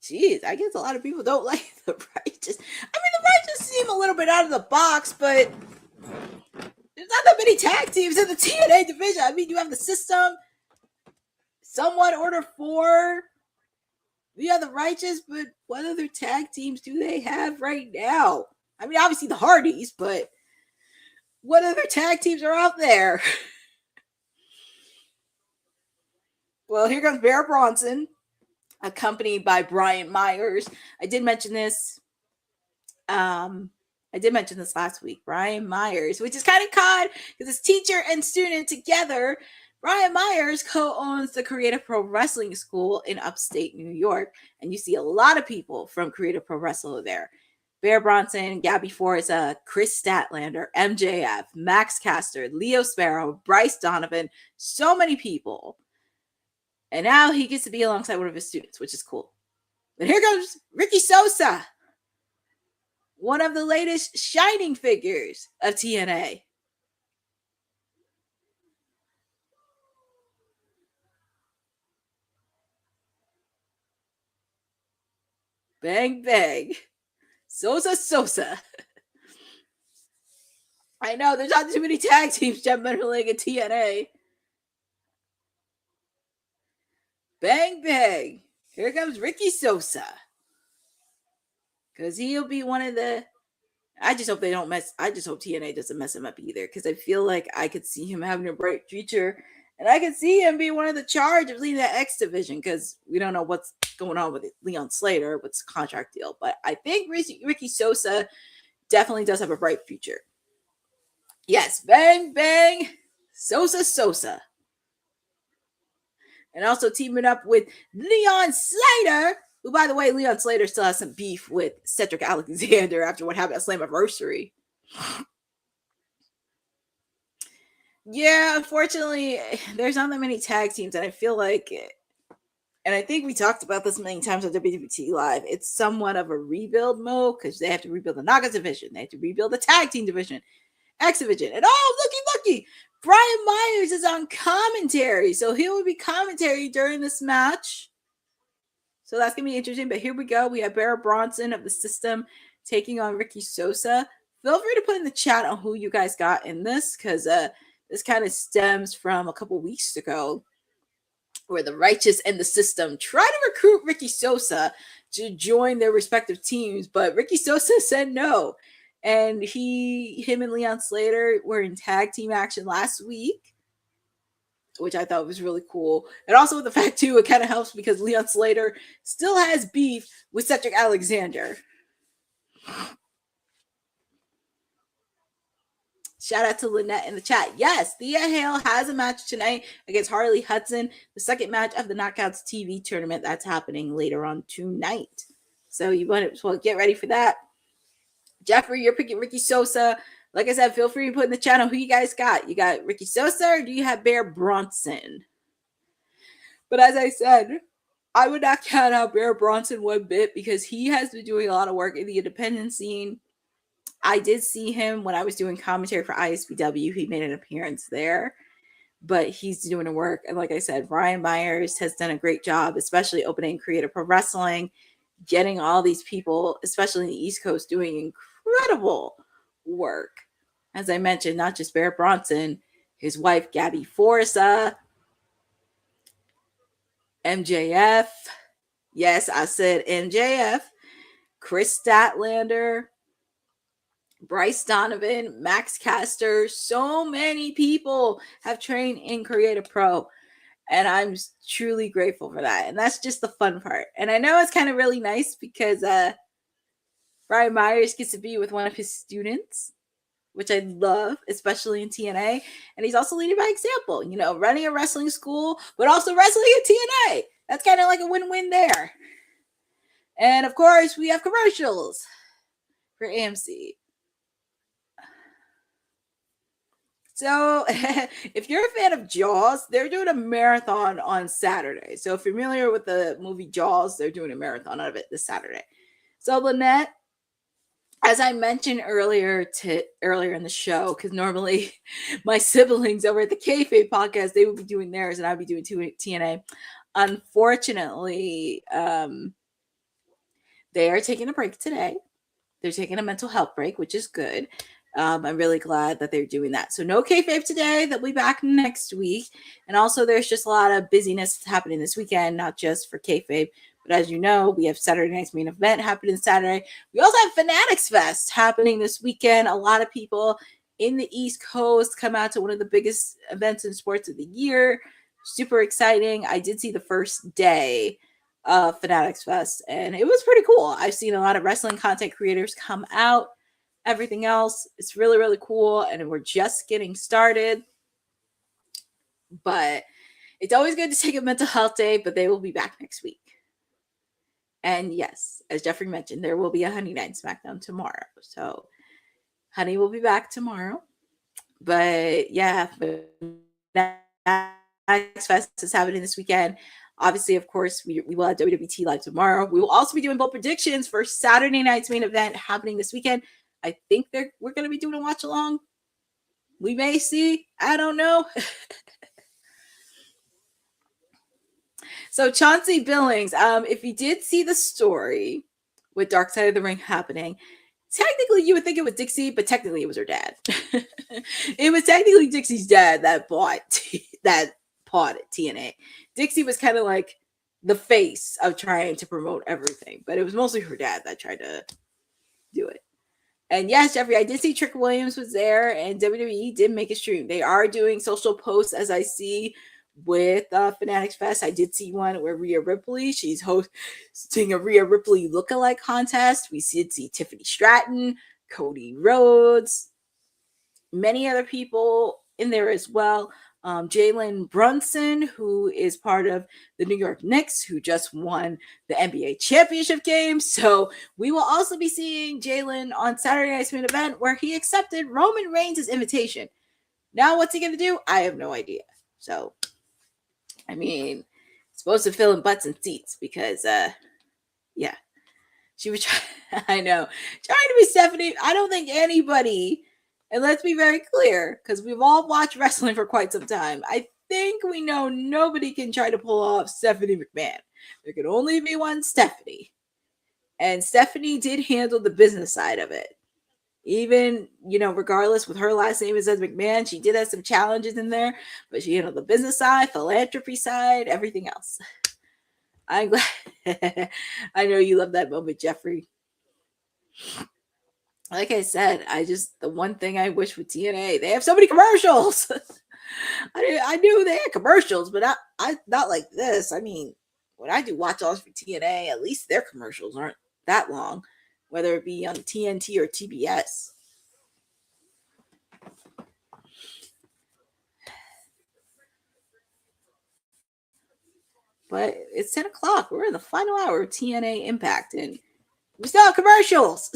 Jeez, I guess a lot of people don't like the Righteous. I mean, the Righteous seem a little bit out of the box, but there's not that many tag teams in the TNA division. I mean, you have the System, somewhat Order 4. You have the Righteous, but what other tag teams do they have right now? I mean, obviously the Hardys, but what other tag teams are out there? Well, here comes Bear Bronson, accompanied by Brian Myers. I did mention this last week. Brian Myers, which is kind of odd because it's teacher and student together. Brian Myers co-owns the Creative Pro Wrestling School in upstate New York, and you see a lot of people from Creative Pro Wrestling there. Bear Bronson, Gabby Forza, Chris Statlander, MJF, Max Caster, Leo Sparrow, Bryce Donovan, so many people. And now he gets to be alongside one of his students, which is cool. But here comes Ricky Sosa, one of the latest shining figures of TNA. Bang, bang. Sosa. I know, there's not too many tag teams jumping in the league at TNA. Bang, bang. Here comes Ricky Sosa. Because he'll be one of the... I just hope TNA doesn't mess him up either. Because I feel like I could see him having a bright future. And I could see him being one of the charge of leading that X division. Because we don't know what's going on with Leon Slater, what's the contract deal. But I think Ricky Sosa definitely does have a bright future. Yes, bang, bang. Sosa. And also teaming up with Leon Slater, who, by the way, Leon Slater still has some beef with Cedric Alexander after what happened at Slammiversary. Yeah, unfortunately, there's not that many tag teams, and I feel like, and I think we talked about this many times on WWT Live, it's somewhat of a rebuild mode, because they have to rebuild the Knockouts division, they have to rebuild the tag team division, X division, and oh, looky, Brian Myers is on commentary, so he will be commentary during this match. So that's going to be interesting. But here we go. We have Bear Bronson of the System taking on Ricky Sosa. Feel free to put in the chat on who you guys got in this, because this kind of stems from a couple weeks ago where the Righteous and the System tried to recruit Ricky Sosa to join their respective teams, but Ricky Sosa said no. And him and Leon Slater were in tag team action last week, which I thought was really cool. And also the fact, too, it kind of helps because Leon Slater still has beef with Cedric Alexander. Shout out to Lynette in the chat. Yes, Thea Hale has a match tonight against Harley Hudson, the second match of the Knockouts TV tournament that's happening later on tonight. So you want to get ready for that. Jeffrey, you're picking Ricky Sosa. Like I said, feel free to put in the channel who you guys got. You got Ricky Sosa, or do you have Bear Bronson? But as I said, I would not count out Bear Bronson one bit because he has been doing a lot of work in the independent scene. I did see him when I was doing commentary for ISBW. He made an appearance there, but he's doing the work. And like I said, Brian Myers has done a great job, especially opening Creative Pro Wrestling, getting all these people, especially in the East Coast, doing incredible work. As I mentioned, not just Bear Bronson, his wife, Gabby Forza, MJF. Yes, I said MJF. Chris Statlander, Bryce Donovan, Max Caster. So many people have trained in Creative Pro. And I'm truly grateful for that. And that's just the fun part. And I know it's kind of really nice because Brian Myers gets to be with one of his students, which I love, especially in TNA. And he's also leading by example, you know, running a wrestling school, but also wrestling in TNA. That's kind of like a win-win there. And of course, we have commercials for AMC. So if you're a fan of Jaws, they're doing a marathon on Saturday. So if you're familiar with the movie Jaws, they're doing a marathon of it this Saturday. So Lynette, as I mentioned earlier in the show, because normally my siblings over at the Kayfabe podcast, they would be doing theirs and I'd be doing TNA. Unfortunately, they are taking a break today. They're taking a mental health break, which is good. I'm really glad that they're doing that. So no Kayfabe today. They'll be back next week. And also there's just a lot of busyness happening this weekend, not just for Kayfabe, but as you know, we have Saturday night's main event happening Saturday. We also have Fanatics Fest happening this weekend. A lot of people in the East Coast come out to one of the biggest events in sports of the year. Super exciting. I did see the first day of Fanatics Fest, and it was pretty cool. I've seen a lot of wrestling content creators come out. Everything else, it's really, really cool, and we're just getting started. But it's always good to take a mental health day, but they will be back next week. And yes, as Jeffrey mentioned, there will be a Honey Night SmackDown tomorrow. So Honey will be back tomorrow. But yeah, Next Fest is happening this weekend. Obviously, of course, we will have WWT live tomorrow. We will also be doing both predictions for Saturday night's main event happening this weekend. I think we're going to be doing a watch along. We may see. I don't know. So Chauncey Billings, if you did see the story with Dark Side of the Ring happening, technically you would think it was Dixie, but technically it was her dad. It was technically Dixie's dad that bought TNA. Dixie was kind of like the face of trying to promote everything, but it was mostly her dad that tried to do it. And yes, Jeffrey, I did see Trick Williams was there, and WWE did make a stream. They are doing social posts, as I see with Fanatics Fest. I did see one where Rhea Ripley, she's hosting a Rhea Ripley lookalike contest. We did see Tiffany Stratton, Cody Rhodes, many other people in there as well. Jalen Brunson, who is part of the New York Knicks, who just won the NBA championship game. So we will also be seeing Jalen on Saturday night's main event, where he accepted Roman Reigns' invitation. Now, what's he going to do? I have no idea. So, I mean, supposed to fill in butts and seats because, yeah, she was trying, I know, trying to be Stephanie. I don't think anybody And let's be very clear, because we've all watched wrestling for quite some time. I think we know nobody can try to pull off Stephanie McMahon. There could only be one Stephanie. And Stephanie did handle the business side of it. Even, regardless with her last name is McMahon, she did have some challenges in there, but she handled the business side, philanthropy side, everything else. I'm glad. I know you love that moment, Jeffrey. Like I said, the one thing I wish with TNA, they have so many commercials. I knew they had commercials, but I not like this. I mean, when I do watch-alls for TNA, at least their commercials aren't that long, whether it be on TNT or TBS. But it's 10 o'clock. We're in the final hour of TNA Impact, and we still have commercials.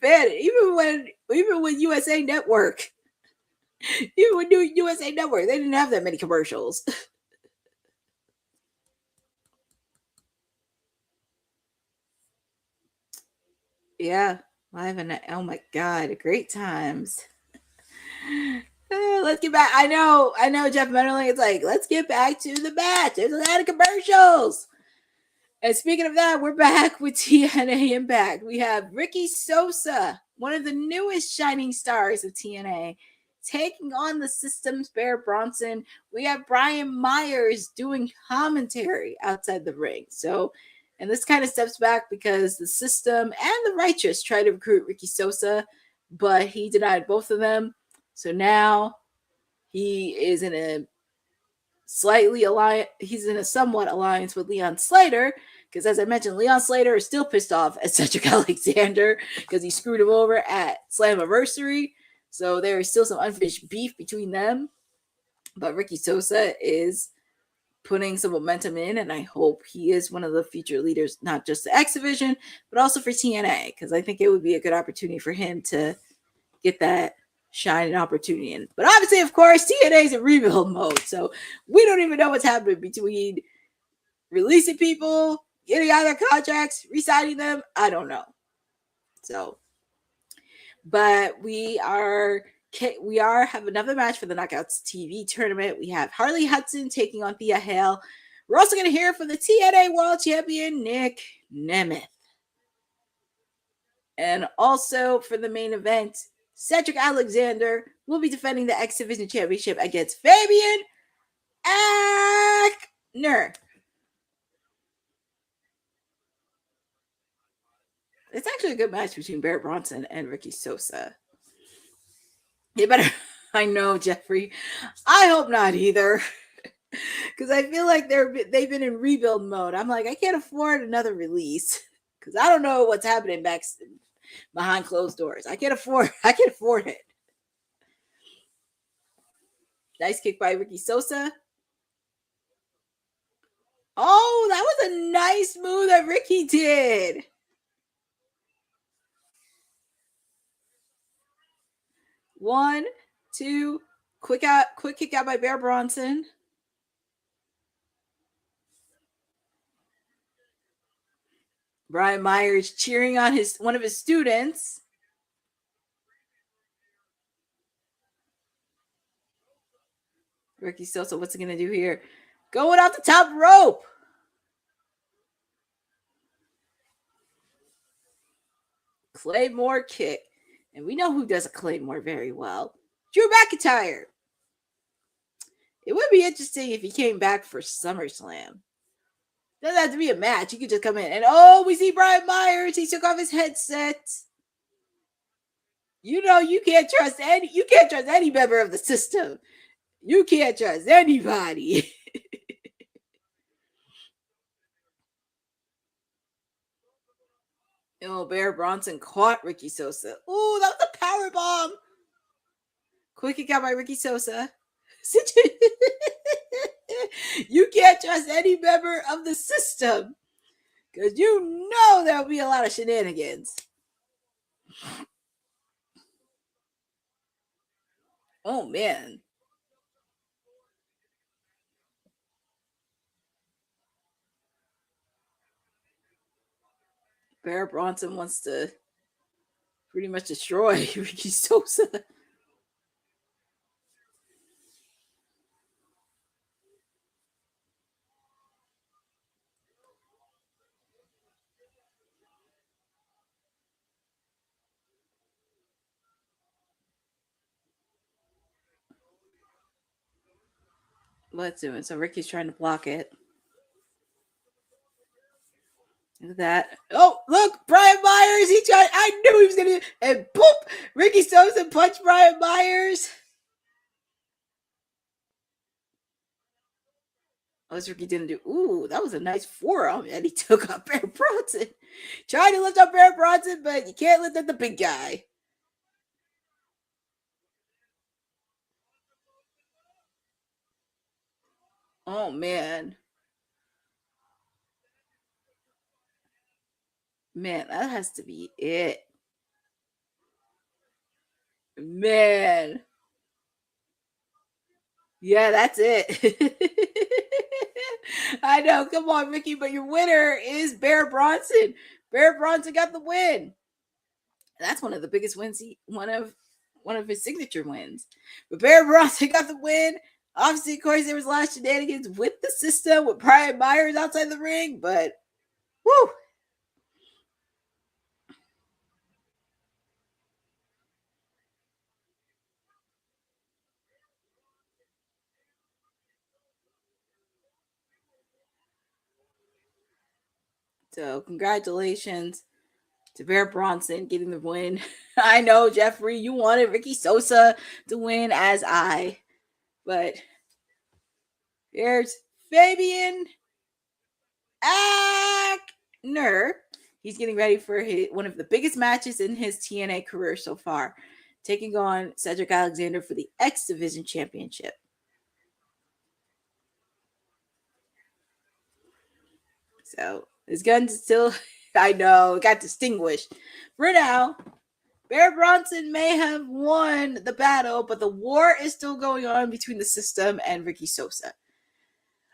Man, even when USA Network, even with new USA Network, they didn't have that many commercials. Yeah, live and oh my god, great times. Let's get back. I know, Jeff Menderling. It's like, let's get back to the match. There's a lot of commercials. And speaking of that, we're back with TNA Impact. We have Ricky Sosa, one of the newest shining stars of TNA, taking on the System's Bear Bronson. We have Brian Myers doing commentary outside the ring. So, and this kind of steps back because the System and the Righteous tried to recruit Ricky Sosa, but he denied both of them. So now he is in a somewhat alliance with Leon Slater, because as I mentioned, Leon Slater is still pissed off at Cedric Alexander because he screwed him over at Slammiversary. So there is still some unfinished beef between them. But Ricky Sosa is putting some momentum in, and I hope he is one of the future leaders, not just the X Division, but also for TNA, because I think it would be a good opportunity for him to get that shining opportunity in. But obviously, of course, TNA is in rebuild mode, so we don't even know what's happening between releasing people, getting out of their contracts, re-signing them. I don't know. So, but we have another match for the Knockouts TV tournament. We have Harley Hudson taking on Thea Hale. We're also going to hear from the TNA World Champion Nick Nemeth. And also for the main event, Cedric Alexander will be defending the X Division Championship against Fabian Aichner. It's actually a good match between Bear Bronson and Ricky Sosa. You better, I know, Jeffrey. I hope not either. Because I feel like they've been in rebuild mode. I'm like, I can't afford another release. Because I don't know what's happening behind closed doors. I can't afford it. Nice kick by Ricky Sosa. Oh, that was a nice move that Ricky did. One, two, quick kick out by Bear Bronson. Brian Myers cheering on one of his students. Ricky Sosa, what's he going to do here? Going off the top rope. Claymore kick. And we know who does a Claymore very well. Drew McIntyre. It would be interesting if he came back for SummerSlam. Doesn't have to be a match. He could just come in. And we see Brian Myers. He took off his headset. You know, you can't trust any member of the system. You can't trust anybody. Bear Bronson caught Ricky Sosa. Oh, that was a power bomb. Quick kick out by Ricky Sosa. You can't trust any member of the system, because you know there'll be a lot of shenanigans. Oh, man. Bear Bronson wants to pretty much destroy Ricky Sosa. Let's do it. So Ricky's trying to block it. Look at that. Oh, look, Brian Myers. He tried. I knew he was going to. And boop, Ricky Sosa punched Brian Myers. Unless Ricky didn't do. Ooh, that was a nice forearm. And he took up Bear Bronson. Tried to lift up Bear Bronson, but you can't lift up the big guy. Oh, man. Man, that has to be it. Man. Yeah, that's it. I know. Come on, Ricky, but your winner is Bear Bronson. Bear Bronson got the win. That's one of the biggest wins. One of his signature wins. But Bear Bronson got the win. Obviously, of course, there was a lot of shenanigans with the system with Brian Myers outside the ring, but woo. So congratulations to Bear Bronson getting the win. I know, Jeffrey, you wanted Ricky Sosa to win as I. But here's Fabian Aichner. He's getting ready for one of the biggest matches in his TNA career so far, taking on Cedric Alexander for the X Division Championship. So his gun's still, I know, it got distinguished. For now, Bear Bronson may have won the battle, but the war is still going on between the system and Ricky Sosa.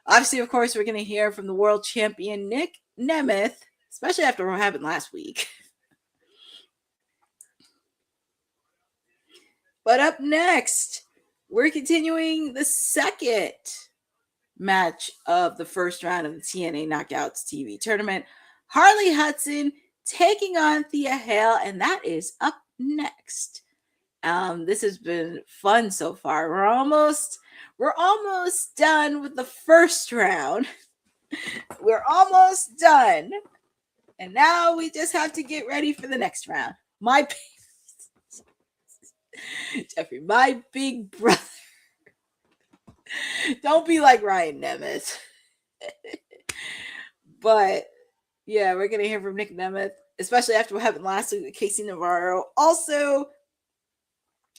Obviously, of course, we're going to hear from the world champion Nick Nemeth, especially after what happened last week. But up next, we're continuing the second match of the first round of the TNA Knockouts TV tournament. Harley Hudson taking on Thea, and that is up next. This has been fun so far. We're almost done with the first round. We're almost done. And now we just have to get ready for the next round. Jeffrey, my big brother. Don't be like Ryan Nemeth. But yeah, we're going to hear from Nick Nemeth, especially after what happened last week with Casey Navarro. Also,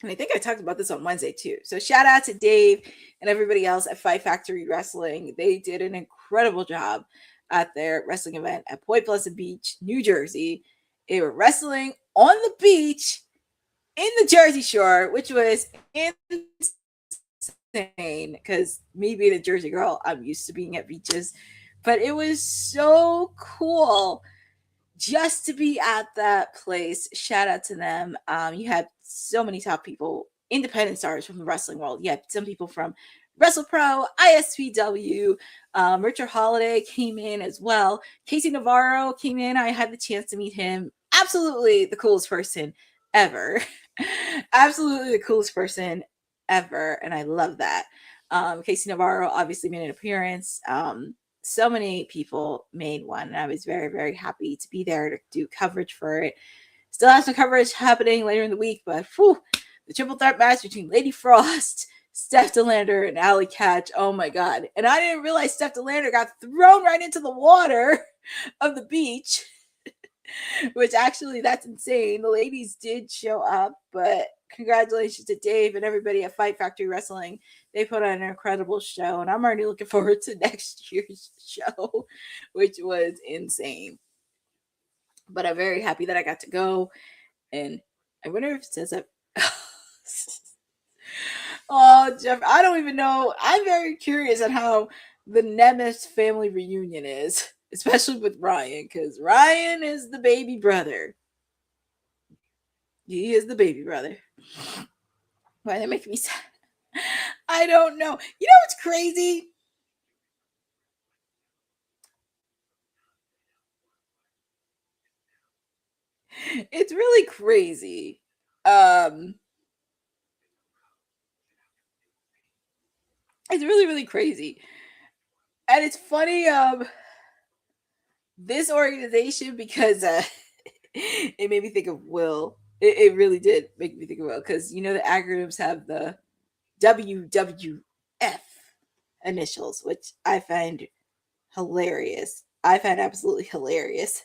and I think I talked about this on Wednesday too. So shout out to Dave and everybody else at Fight Factory Wrestling. They did an incredible job at their wrestling event at Point Pleasant Beach, New Jersey. They were wrestling on the beach in the Jersey Shore, which was insane because me being a Jersey girl, I'm used to being at beaches. But it was so cool just to be at that place. Shout out to them. You had so many top people, independent stars from the wrestling world. You had some people from WrestlePro, ISPW, Richard Holiday came in as well. Casey Navarro came in. I had the chance to meet him. Absolutely the coolest person ever. Absolutely the coolest person ever. And I love that. Casey Navarro obviously made an appearance. So many people made one, and I was very, very happy to be there to do coverage for it. Still have some coverage happening later in the week, but the triple threat match between Lady Frost, Steph DeLander, and Alley Catch. Oh my God. And I didn't realize Steph DeLander got thrown right into the water of the beach, which actually, that's insane. The ladies did show up, but congratulations to Dave and everybody at Fight Factory Wrestling. They put on an incredible show, and I'm already looking forward to next year's show, which was insane. But I'm very happy that I got to go, and I wonder if it says that. Oh, Jeff, I don't even know. I'm very curious on how the Nemeth family reunion is, especially with Ryan, because Ryan is the baby brother. He is the baby brother. Why they make me sad? I don't know. You know what's crazy? It's really crazy. It's really, really crazy. And it's funny, this organization, because it made me think of Will. It really did make me think of Will, because you know the acronyms have the WWF initials, which I find hilarious. I find absolutely hilarious.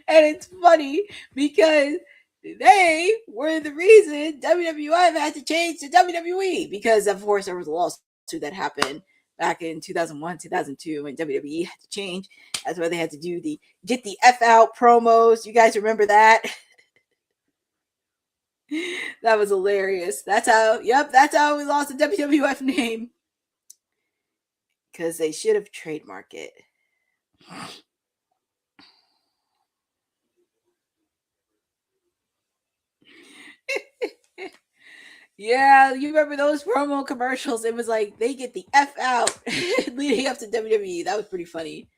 And it's funny because they were the reason WWF had to change to WWE, because of course there was a lawsuit that happened back in 2001, 2002 when WWE had to change. That's why they had to do the get the F out promos. You guys remember that? That was hilarious. That's how we lost the WWF name. Because they should have trademarked it. Yeah, you remember those promo commercials? It was like they get the F out leading up to WWE. That was pretty funny.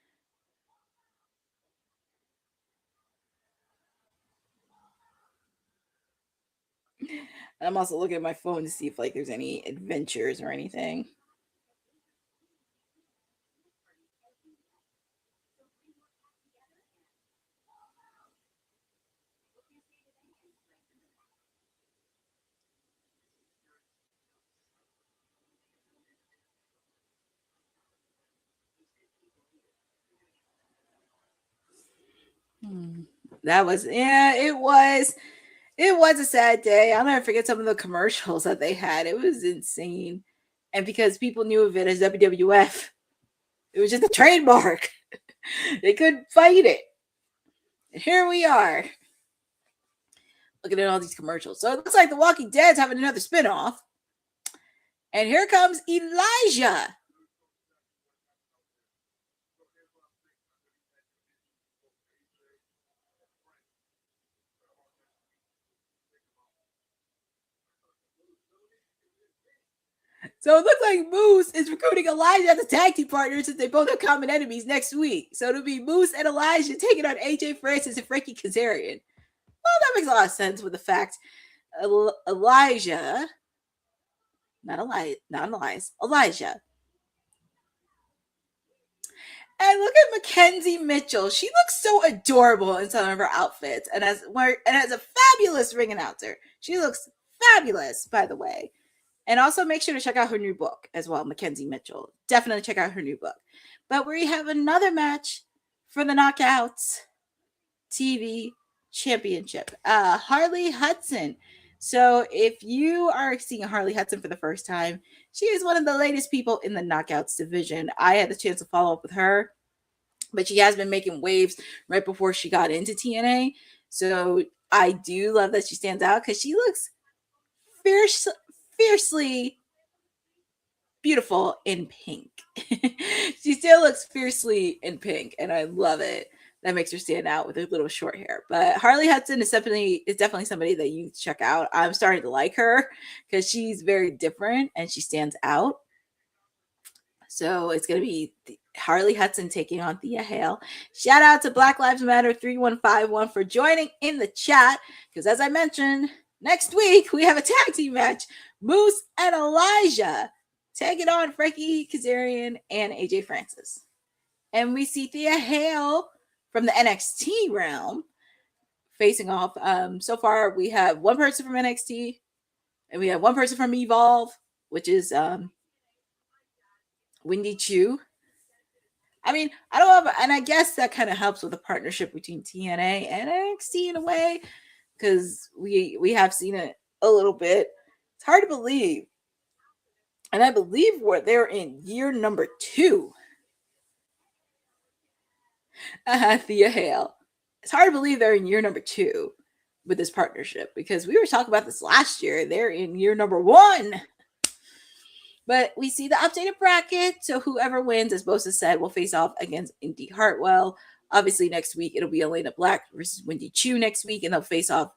And I'm also looking at my phone to see if like there's any adventures or anything. That was, yeah, it was a sad day. I'll never forget some of the commercials that they had. It was insane. And because people knew of it as WWF, it was just a trademark. They couldn't fight it. And here we are. Looking at all these commercials. So it looks like The Walking Dead's having another spinoff. And here comes Elijah. So it looks like Moose is recruiting Elijah as a tag team partner since they both have common enemies next week. So it'll be Moose and Elijah taking on AJ Francis and Frankie Kazarian. Well, that makes a lot of sense with the fact Elijah, Elijah. And look at Mackenzie Mitchell. She looks so adorable in some of her outfits, and as a fabulous ring announcer. She looks fabulous, by the way. And also make sure to check out her new book as well, Mackenzie Mitchell. Definitely check out her new book. But we have another match for the Knockouts TV Championship. Harley Hudson. So if you are seeing Harley Hudson for the first time, she is one of the latest people in the Knockouts division. I had the chance to follow up with her, but she has been making waves right before she got into TNA. So I do love that she stands out because she looks fiercely beautiful in pink. She still looks fiercely in pink, and I love it. That makes her stand out with her little short hair. But Harley Hudson is definitely somebody that you check out. I'm starting to like her because she's very different and she stands out. So it's going to be Harley Hudson taking on Thea Hale. Shout out to Black Lives Matter 3151 for joining in the chat. Because as I mentioned, next week we have a tag team match. Moose and Elijah taking on Frankie Kazarian and AJ Francis. And we see Thea Hale from the NXT realm facing off. So far, we have one person from NXT, and we have one person from Evolve, which is Wendy Chu. I mean, I don't know, and I guess that kind of helps with the partnership between TNA and NXT in a way, because we have seen it a little bit. It's hard to believe, and I believe they're in year number 2. Thea Hale. It's hard to believe they're in year number 2 with this partnership, because we were talking about this last year. They're in year number 1. But we see the updated bracket. So whoever wins, as Bosa said, will face off against Indy Hartwell, Obviously, next week it'll be Elena Black versus Wendy Chu next week, and they'll face off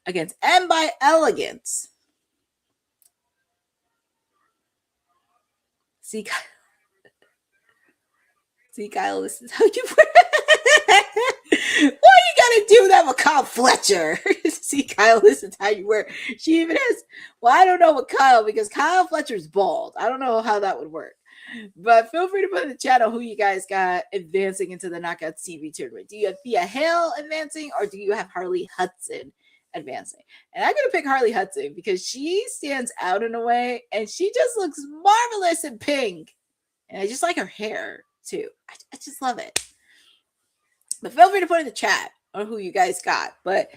against M by Elegance. See, Kyle, this is how you wear. Why you gotta do that with Kyle Fletcher? See, Kyle, this is how you wear. She even has. Well, I don't know what Kyle, because Kyle Fletcher's bald. I don't know how that would work. But feel free to put in the chat on who you guys got advancing into the Knockouts TV tournament. Do you have Thea Hale advancing, or do you have Harley Hudson advancing? And I'm going to pick Harley Hudson because she stands out in a way, and she just looks marvelous in pink. And I just like her hair, too. I just love it. But feel free to put in the chat on who you guys got. But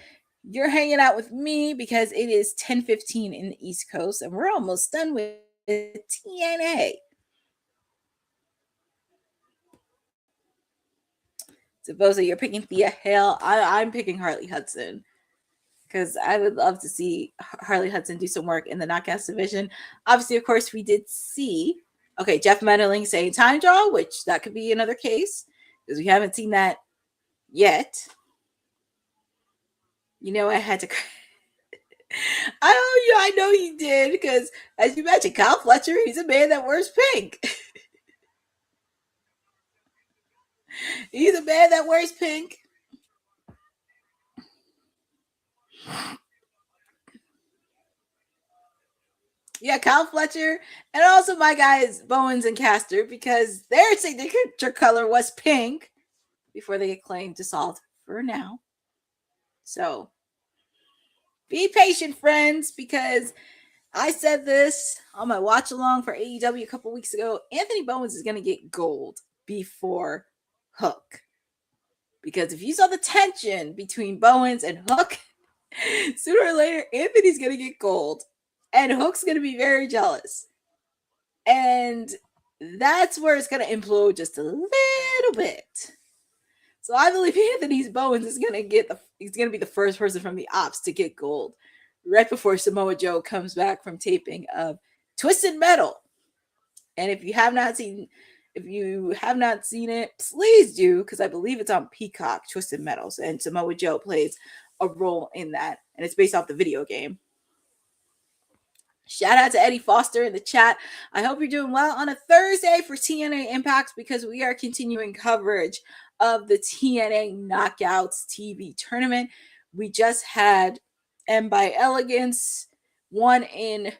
you're hanging out with me because it is 10:15 in the East Coast, and we're almost done with TNA. Supposedly you're picking Thea Hale. I'm picking Harley Hudson because I would love to see Harley Hudson do some work in the Knockouts division. Obviously, of course, we did see, Jeff Meddling saying time draw, which that could be another case because we haven't seen that yet. You know, I had to. I know you did because, as you mentioned, Kyle Fletcher, he's a man that wears pink. He's a man that wears pink. Yeah, Kyle Fletcher, and also my guys Bowens and Caster, because their signature color was pink before they get claimed to Salt for now. So be patient, friends, because I said this on my watch along for AEW a couple weeks ago. Anthony Bowens is going to get gold before Hook, because if you saw the tension between Bowens and Hook, sooner or later Anthony's gonna get gold and Hook's gonna be very jealous, and that's where it's gonna implode just a little bit. So I believe Anthony Bowens is gonna he's gonna be the first person from the ops to get gold right before Samoa Joe comes back from taping of Twisted Metal. And if you have not seen it, please do, because I believe it's on Peacock, Twisted Metals, and Samoa Joe plays a role in that, and it's based off the video game. Shout out to Eddie Foster in the chat. I hope you're doing well on a Thursday for TNA Impact, because we are continuing coverage of the TNA Knockouts TV tournament. We just had M by Elegance won in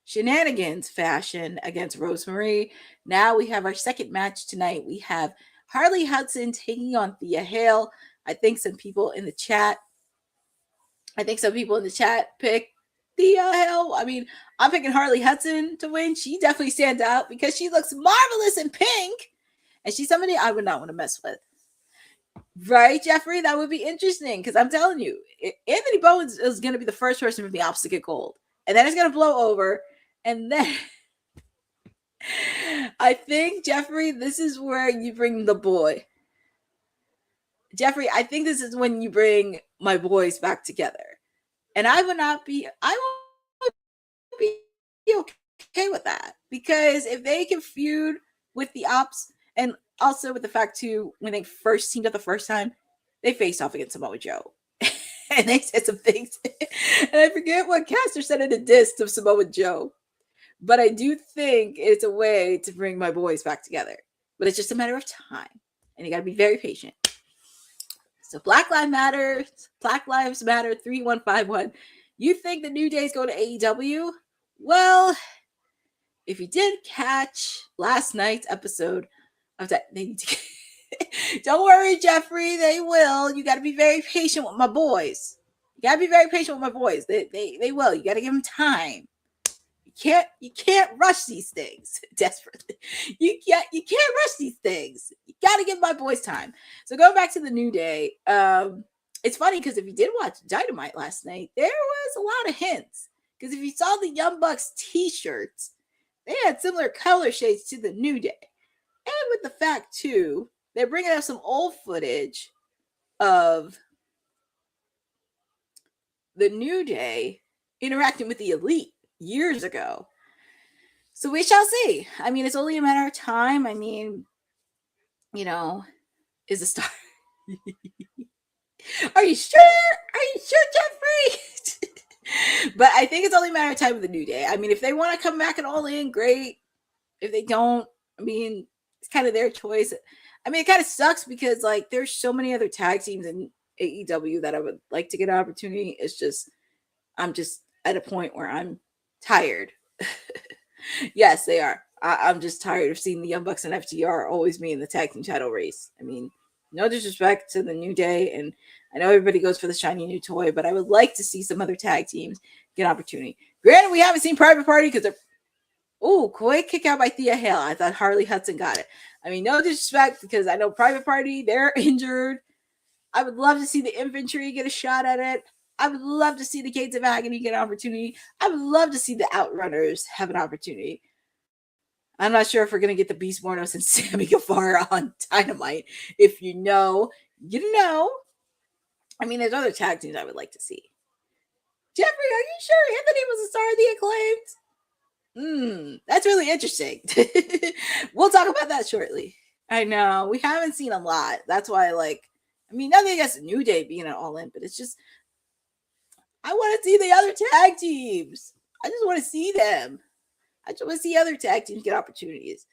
shenanigans fashion against Rosemary. Now we have our second match tonight. We have Harley Hudson taking on Thea Hale. I think some people in the chat pick Thea Hale. I mean, I'm picking Harley Hudson to win. She definitely stands out because she looks marvelous in pink, and she's somebody I would not want to mess with. Right, Jeffrey? That would be interesting, because I'm telling you, Anthony Bowens is going to be the first person from the ops to get gold, and then it's going to blow over. And then I think, Jeffrey, this is where you bring the boy. Jeffrey, I think this is when you bring my boys back together. And I would be okay with that. Because if they can feud with the ops, and also with the fact, too, when they first teamed up the first time, they faced off against Samoa Joe. And they said some things. And I forget what Caster said in the disc of Samoa Joe. But I do think it's a way to bring my boys back together. But it's just a matter of time. And you got to be very patient. So Black Lives Matter 3151. You think the New Day is going to AEW? Well, if you did catch last night's episode of that, they need to don't worry, Jeffrey, they will. You got to be very patient with my boys. You got to be very patient with my boys. They will. You got to give them time. You can't rush these things desperately. You can't rush these things. You got to give my boys time. So going back to the New Day, it's funny because if you did watch Dynamite last night, there was a lot of hints. Because if you saw the Young Bucks t-shirts, they had similar color shades to the New Day. And with the fact, too, they're bringing up some old footage of the New Day interacting with the Elite years ago. So we shall see. I mean, it's only a matter of time. I mean, you know, is a star. Are you sure? Are you sure, Jeffrey? But I think it's only a matter of time with the New Day. I mean, if they want to come back and all in, great. If they don't, I mean, it's kind of their choice. I mean, it kind of sucks because like there's so many other tag teams in AEW that I would like to get an opportunity. It's just, I'm just at a point where I'm tired. Yes, they are. I'm just tired of seeing the Young Bucks and FTR always be in the tag team title race. I mean, no disrespect to the New Day, and I know everybody goes for the shiny new toy, but I would like to see some other tag teams get an opportunity. Granted, we haven't seen Private Party because they're quick kick out by Thea Hale. I thought Harley Hudson got it. I mean, no disrespect because I know Private Party, they're injured. I would love to see the Infantry get a shot at it. I would love to see the Gates of Agony get an opportunity. I would love to see the Outrunners have an opportunity. I'm not sure if we're going to get the Beast Mornos and Sammy Guevara on Dynamite. If you know, you know. I mean, there's other tag teams I would like to see. Jeffrey, are you sure Anthony was a star of the Acclaimed? That's really interesting. We'll talk about that shortly. I know. We haven't seen a lot. That's why, nothing against New Day being an all-in, but it's just, I want to see the other tag teams. I just want to see them. I just want to see other tag teams get opportunities.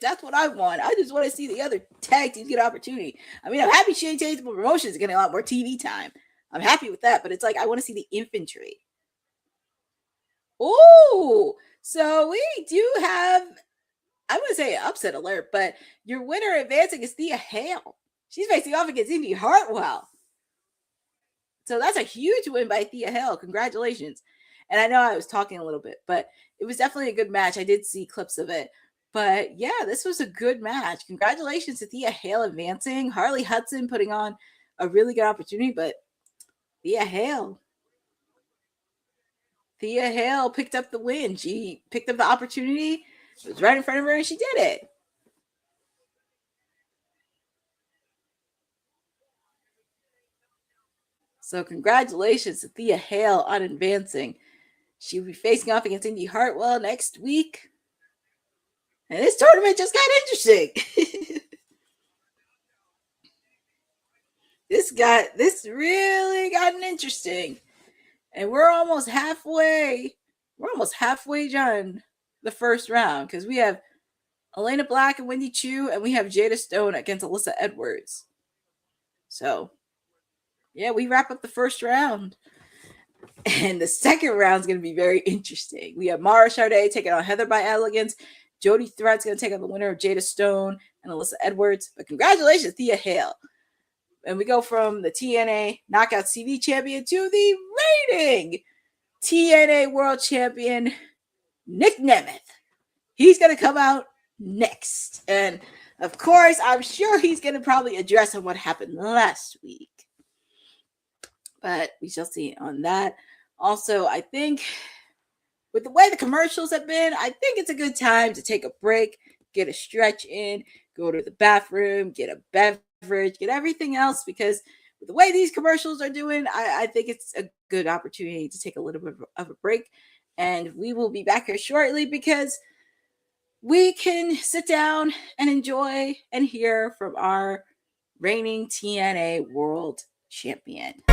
That's what I want. I just want to see the other tag teams get opportunity. I mean, I'm happy Shane Tatum Promotions is getting a lot more TV time. I'm happy with that, but it's like I want to see the Infantry. Oh, so we do have, I'm going to say upset alert, but your winner advancing is Thea Hale. She's facing off against Indy Hartwell. So that's a huge win by Thea Hale. Congratulations. And I know I was talking a little bit, but it was definitely a good match. I did see clips of it. But yeah, this was a good match. Congratulations to Thea Hale advancing. Harley Hudson putting on a really good opportunity, but Thea Hale picked up the win. She picked up the opportunity. It was right in front of her and she did it. So congratulations to Thea Hale on advancing. She'll be facing off against Indy Hartwell next week. And this tournament just got interesting. This really gotten interesting. And we're almost halfway done the first round because we have Elena Black and Wendy Chu, and we have Jada Stone against Alyssa Edwards. So, yeah, we wrap up the first round. And the second round is going to be very interesting. We have Mara Sade taking on Heather by Elegance. Jody Threat's going to take on the winner of Jada Stone and Alyssa Edwards. But congratulations, Thea Hale. And we go from the TNA Knockout TV champion to the reigning TNA World Champion, Nick Nemeth. He's going to come out next. And, of course, I'm sure he's going to probably address on what happened last week. But we shall see on that. Also, I think with the way the commercials have been, I think it's a good time to take a break, get a stretch in, go to the bathroom, get a beverage, get everything else, because with the way these commercials are doing, I think it's a good opportunity to take a little bit of a break. And we will be back here shortly because we can sit down and enjoy and hear from our reigning TNA World Champion.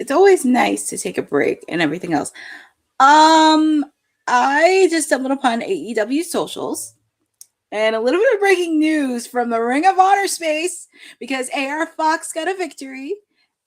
it's always nice to take a break and everything else. I just stumbled upon AEW socials and a little bit of breaking news from the Ring of Honor space because AR Fox got a victory.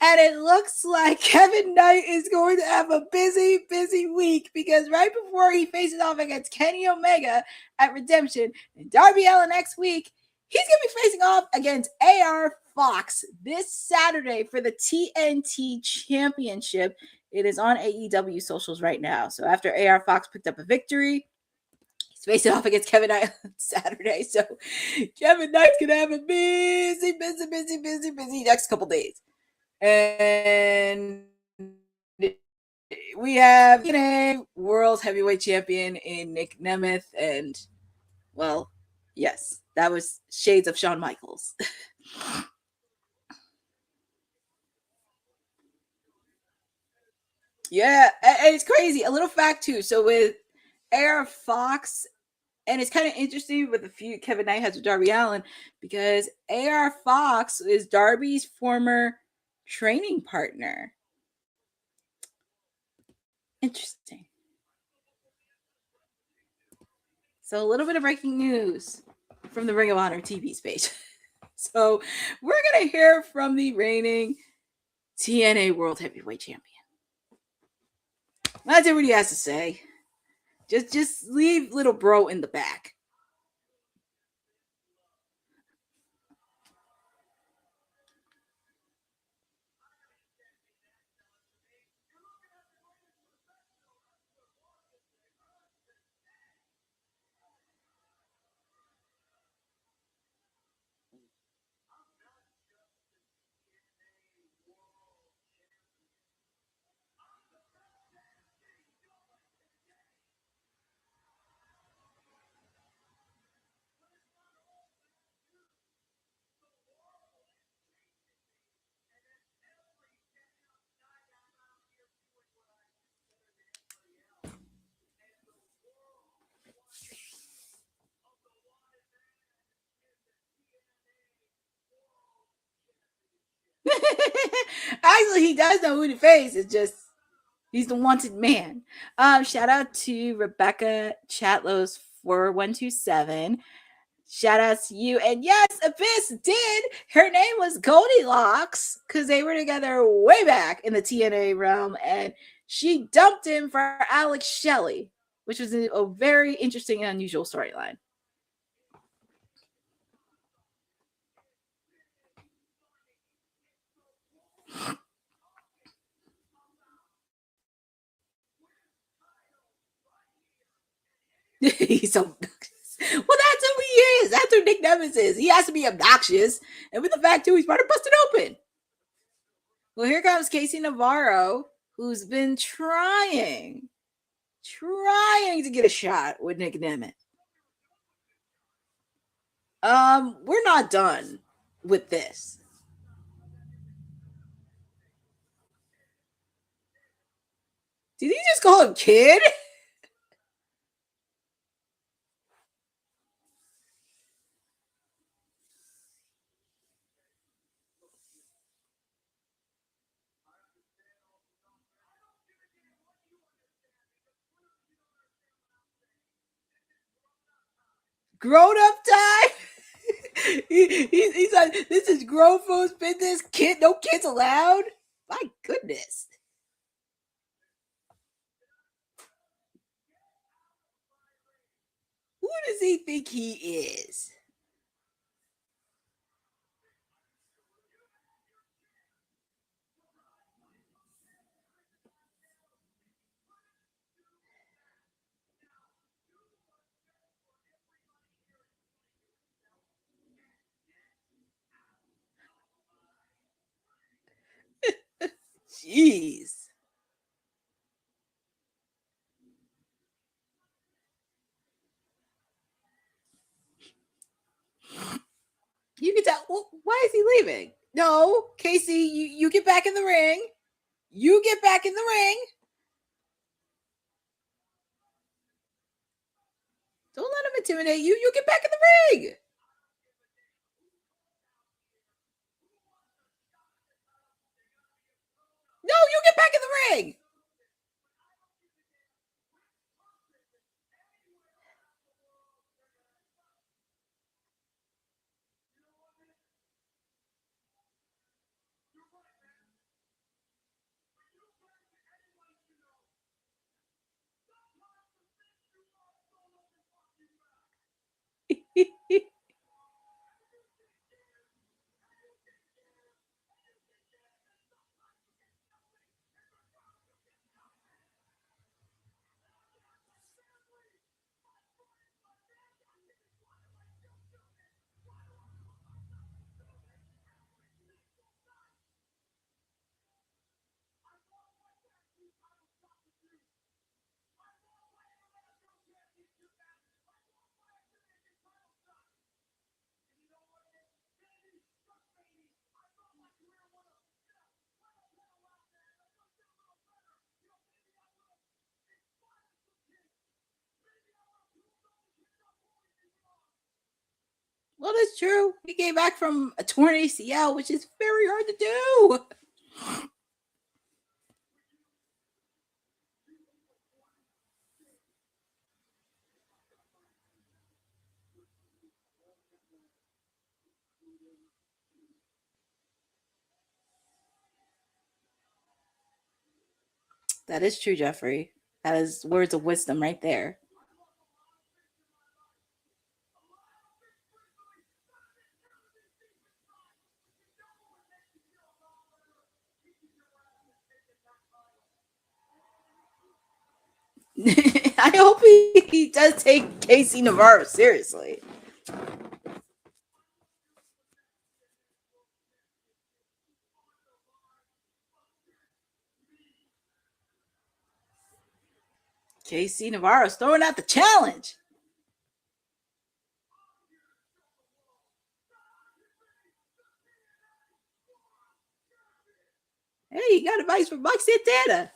And it looks like Kevin Knight is going to have a busy, busy week because right before he faces off against Kenny Omega at Redemption and Darby Allin next week, he's going to be facing off against AR Fox this Saturday for the TNT Championship. It is on AEW socials right now. So after AR Fox picked up a victory, he's facing off against Kevin Knight on Saturday. So Kevin Knight's going to have a busy next couple days. And we have TNA World Heavyweight Champion in Nick Nemeth. And, well, yes, that was shades of Shawn Michaels. Yeah, and it's crazy. A little fact, too. So with AR Fox, and it's kind of interesting with the feud Kevin Knight has with Darby Allin because AR Fox is Darby's former training partner. Interesting. So a little bit of breaking news from the Ring of Honor TV space. So we're going to hear from the reigning TNA World Heavyweight Champion. That's what he has to say. Just leave little bro in the back. Actually, he does know who to face. It's just he's the wanted man. Shout out to Rebecca Chatlow's 4127. Shout out to you. And yes, Abyss did. Her name was Goldilocks because they were together way back in the TNA realm. And she dumped him for Alex Shelley, which was a very interesting and unusual storyline. He's so obnoxious. Well, that's who he is. That's who Nick Nemeth is. He has to be obnoxious. And with the fact, too, he's about to bust it open. Well, here comes Casey Navarro, who's been trying to get a shot with Nick Nemeth. We're not done with this. Did he just call him kid? Grown up time? He's like, this is grown folks business. Kid, no kids allowed. My goodness. Who does he think he is? Jeez. You can tell. Well, why is he leaving? No, Casey, you get back in the ring. You get back in the ring. Don't let him intimidate you. You get back in the ring. No, you get Well, that's true. He came back from a torn ACL, which is very hard to do. That is true, Jeffrey. That is words of wisdom right there. I hope he does take Casey Navarro seriously. Casey Navarro's throwing out the challenge. Hey, you got advice from Mike Santana.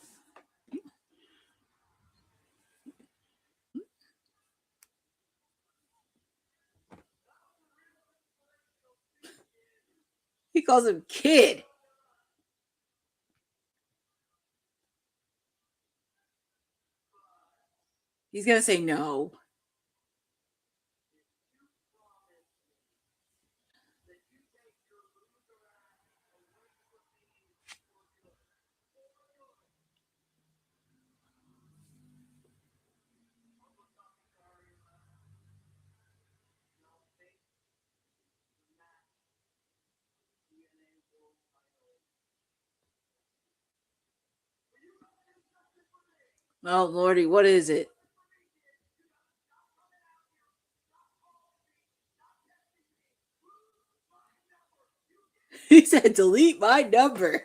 He calls him kid. He's going to say no. Oh, Lordy, what is it? He said, delete my number.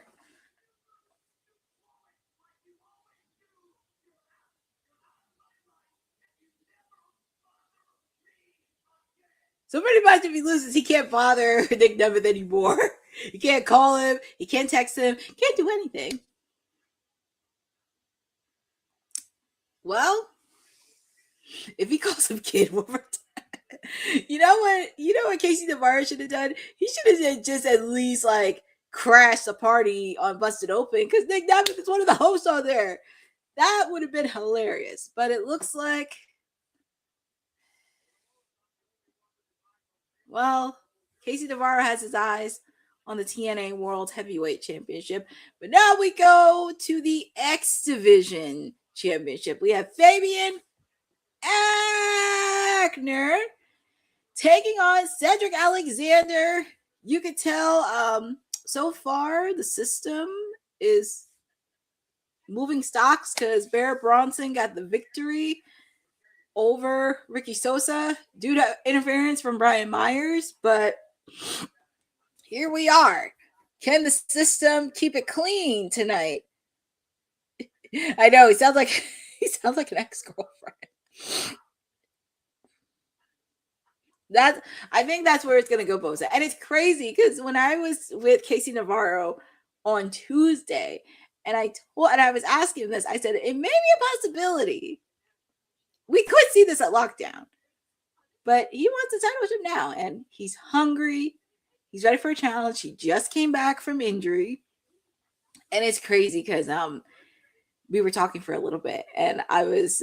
So pretty much if he loses, he can't bother Nick Nemeth anymore. He can't call him. He can't text him. Can't do anything. Well, if he calls him kid one more time, you know what Casey Navarro should have done? He should have just at least like crashed the party on Busted Open because Nick Nemeth is one of the hosts on there. That would have been hilarious. But it looks like, well, Casey Navarro has his eyes on the TNA World Heavyweight Championship. But now we go to the X Division Championship. We have Fabian Aichner taking on Cedric Alexander. You could tell so far the system is moving stocks because Bear Bronson got the victory over Ricky Sosa due to interference from Brian Myers. But here we are. Can the system keep it clean tonight? I know he sounds like an ex-girlfriend. I think that's where it's gonna go, Bosa. And it's crazy because when I was with Casey Navarro on Tuesday, and I was asking him this, I said it may be a possibility. We could see this at Lockdown, but he wants a title now, and he's hungry. He's ready for a challenge. He just came back from injury, and it's crazy because we were talking for a little bit, and I was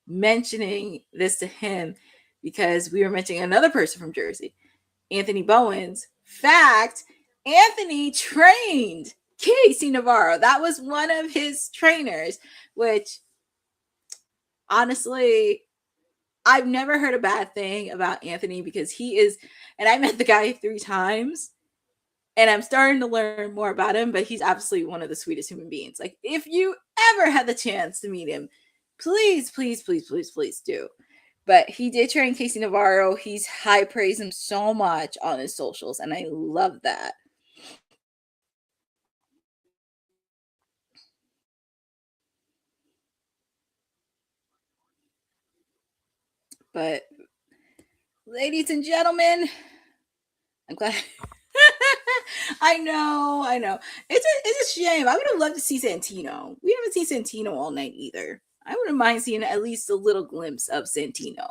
mentioning this to him because we were mentioning another person from Jersey, Anthony Bowens. Fact, Anthony trained Casey Navarro. That was one of his trainers, which honestly, I've never heard a bad thing about Anthony because he is, and I met the guy 3 times and I'm starting to learn more about him, but he's absolutely one of the sweetest human beings. Like, if you ever had the chance to meet him, please, please, please, please, please do. But he did train Casey Navarro. He's high praised him so much on his socials, and I love that. But ladies and gentlemen, I'm glad I know. It's a shame. I would have loved to see Santino. We haven't seen Santino all night either. I wouldn't mind seeing at least a little glimpse of Santino.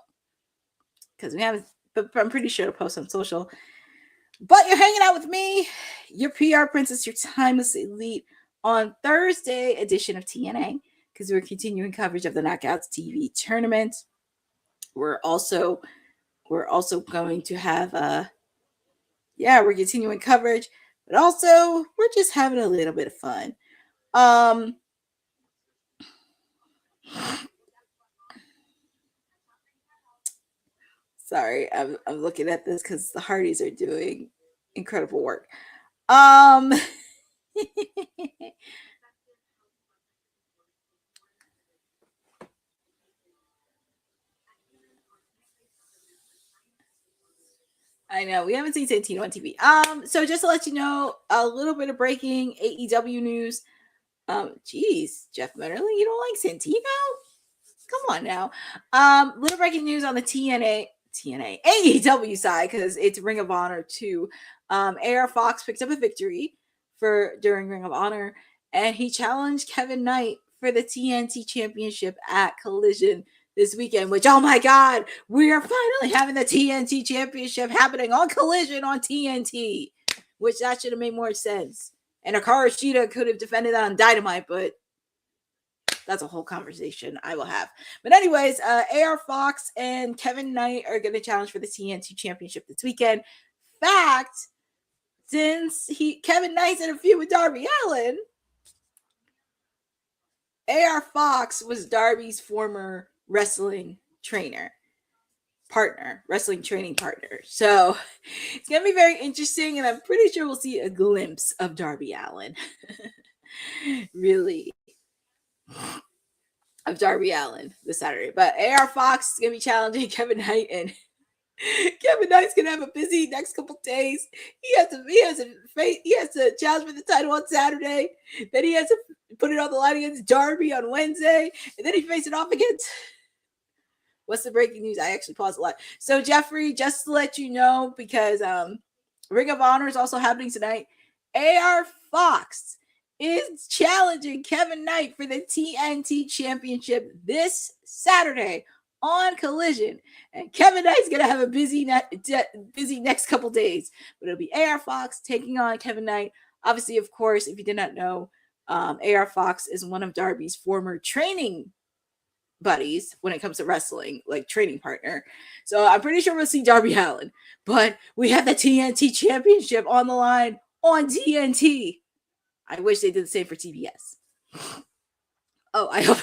Because we haven't, but I'm pretty sure to post on social. But you're hanging out with me, your PR princess, your timeless elite, on Thursday edition of TNA, because we're continuing coverage of the Knockouts TV tournament. We're also going to have we're continuing coverage, but also we're just having a little bit of fun. Sorry, I'm looking at this because the Hardys are doing incredible work. I know we haven't seen Santino on TV. So just to let you know, a little bit of breaking AEW news. Geez, Jeff Metterly, you don't like Santino? Come on now. Little breaking news on the TNA AEW side, because it's Ring of Honor too. AR Fox picked up a victory during Ring of Honor, and he challenged Kevin Knight for the TNT Championship at Collision this weekend, which, oh my God, we are finally having the TNT Championship happening on Collision on TNT, which that should have made more sense. And Hikaru Shida could have defended that on Dynamite, but that's a whole conversation I will have. But anyways, AR Fox and Kevin Knight are going to challenge for the TNT Championship this weekend. Fact, since Kevin Knight's in a feud with Darby Allin, AR Fox was Darby's former wrestling training partner. So it's going to be very interesting, and I'm pretty sure we'll see a glimpse of Darby Allin. Really. Of Darby Allin this Saturday. But AR Fox is going to be challenging Kevin Knight, and Kevin Knight's going to have a busy next couple days. He has to challenge for the title on Saturday. Then he has to put it on the line against Darby on Wednesday, and then he faces it off against... What's the breaking news? I actually paused a lot. So Jeffrey, just to let you know, because Ring of Honor is also happening tonight, AR Fox is challenging Kevin Knight for the TNT Championship this Saturday on Collision. And Kevin Knight's going to have a busy next couple days. But it'll be AR Fox taking on Kevin Knight. Obviously, of course, if you did not know, AR Fox is one of Darby's former training buddies when it comes to wrestling, like training partner. So I'm pretty sure we'll see Darby Allin. But we have the TNT Championship on the line on TNT. I wish they did the same for TBS. Oh, I hope.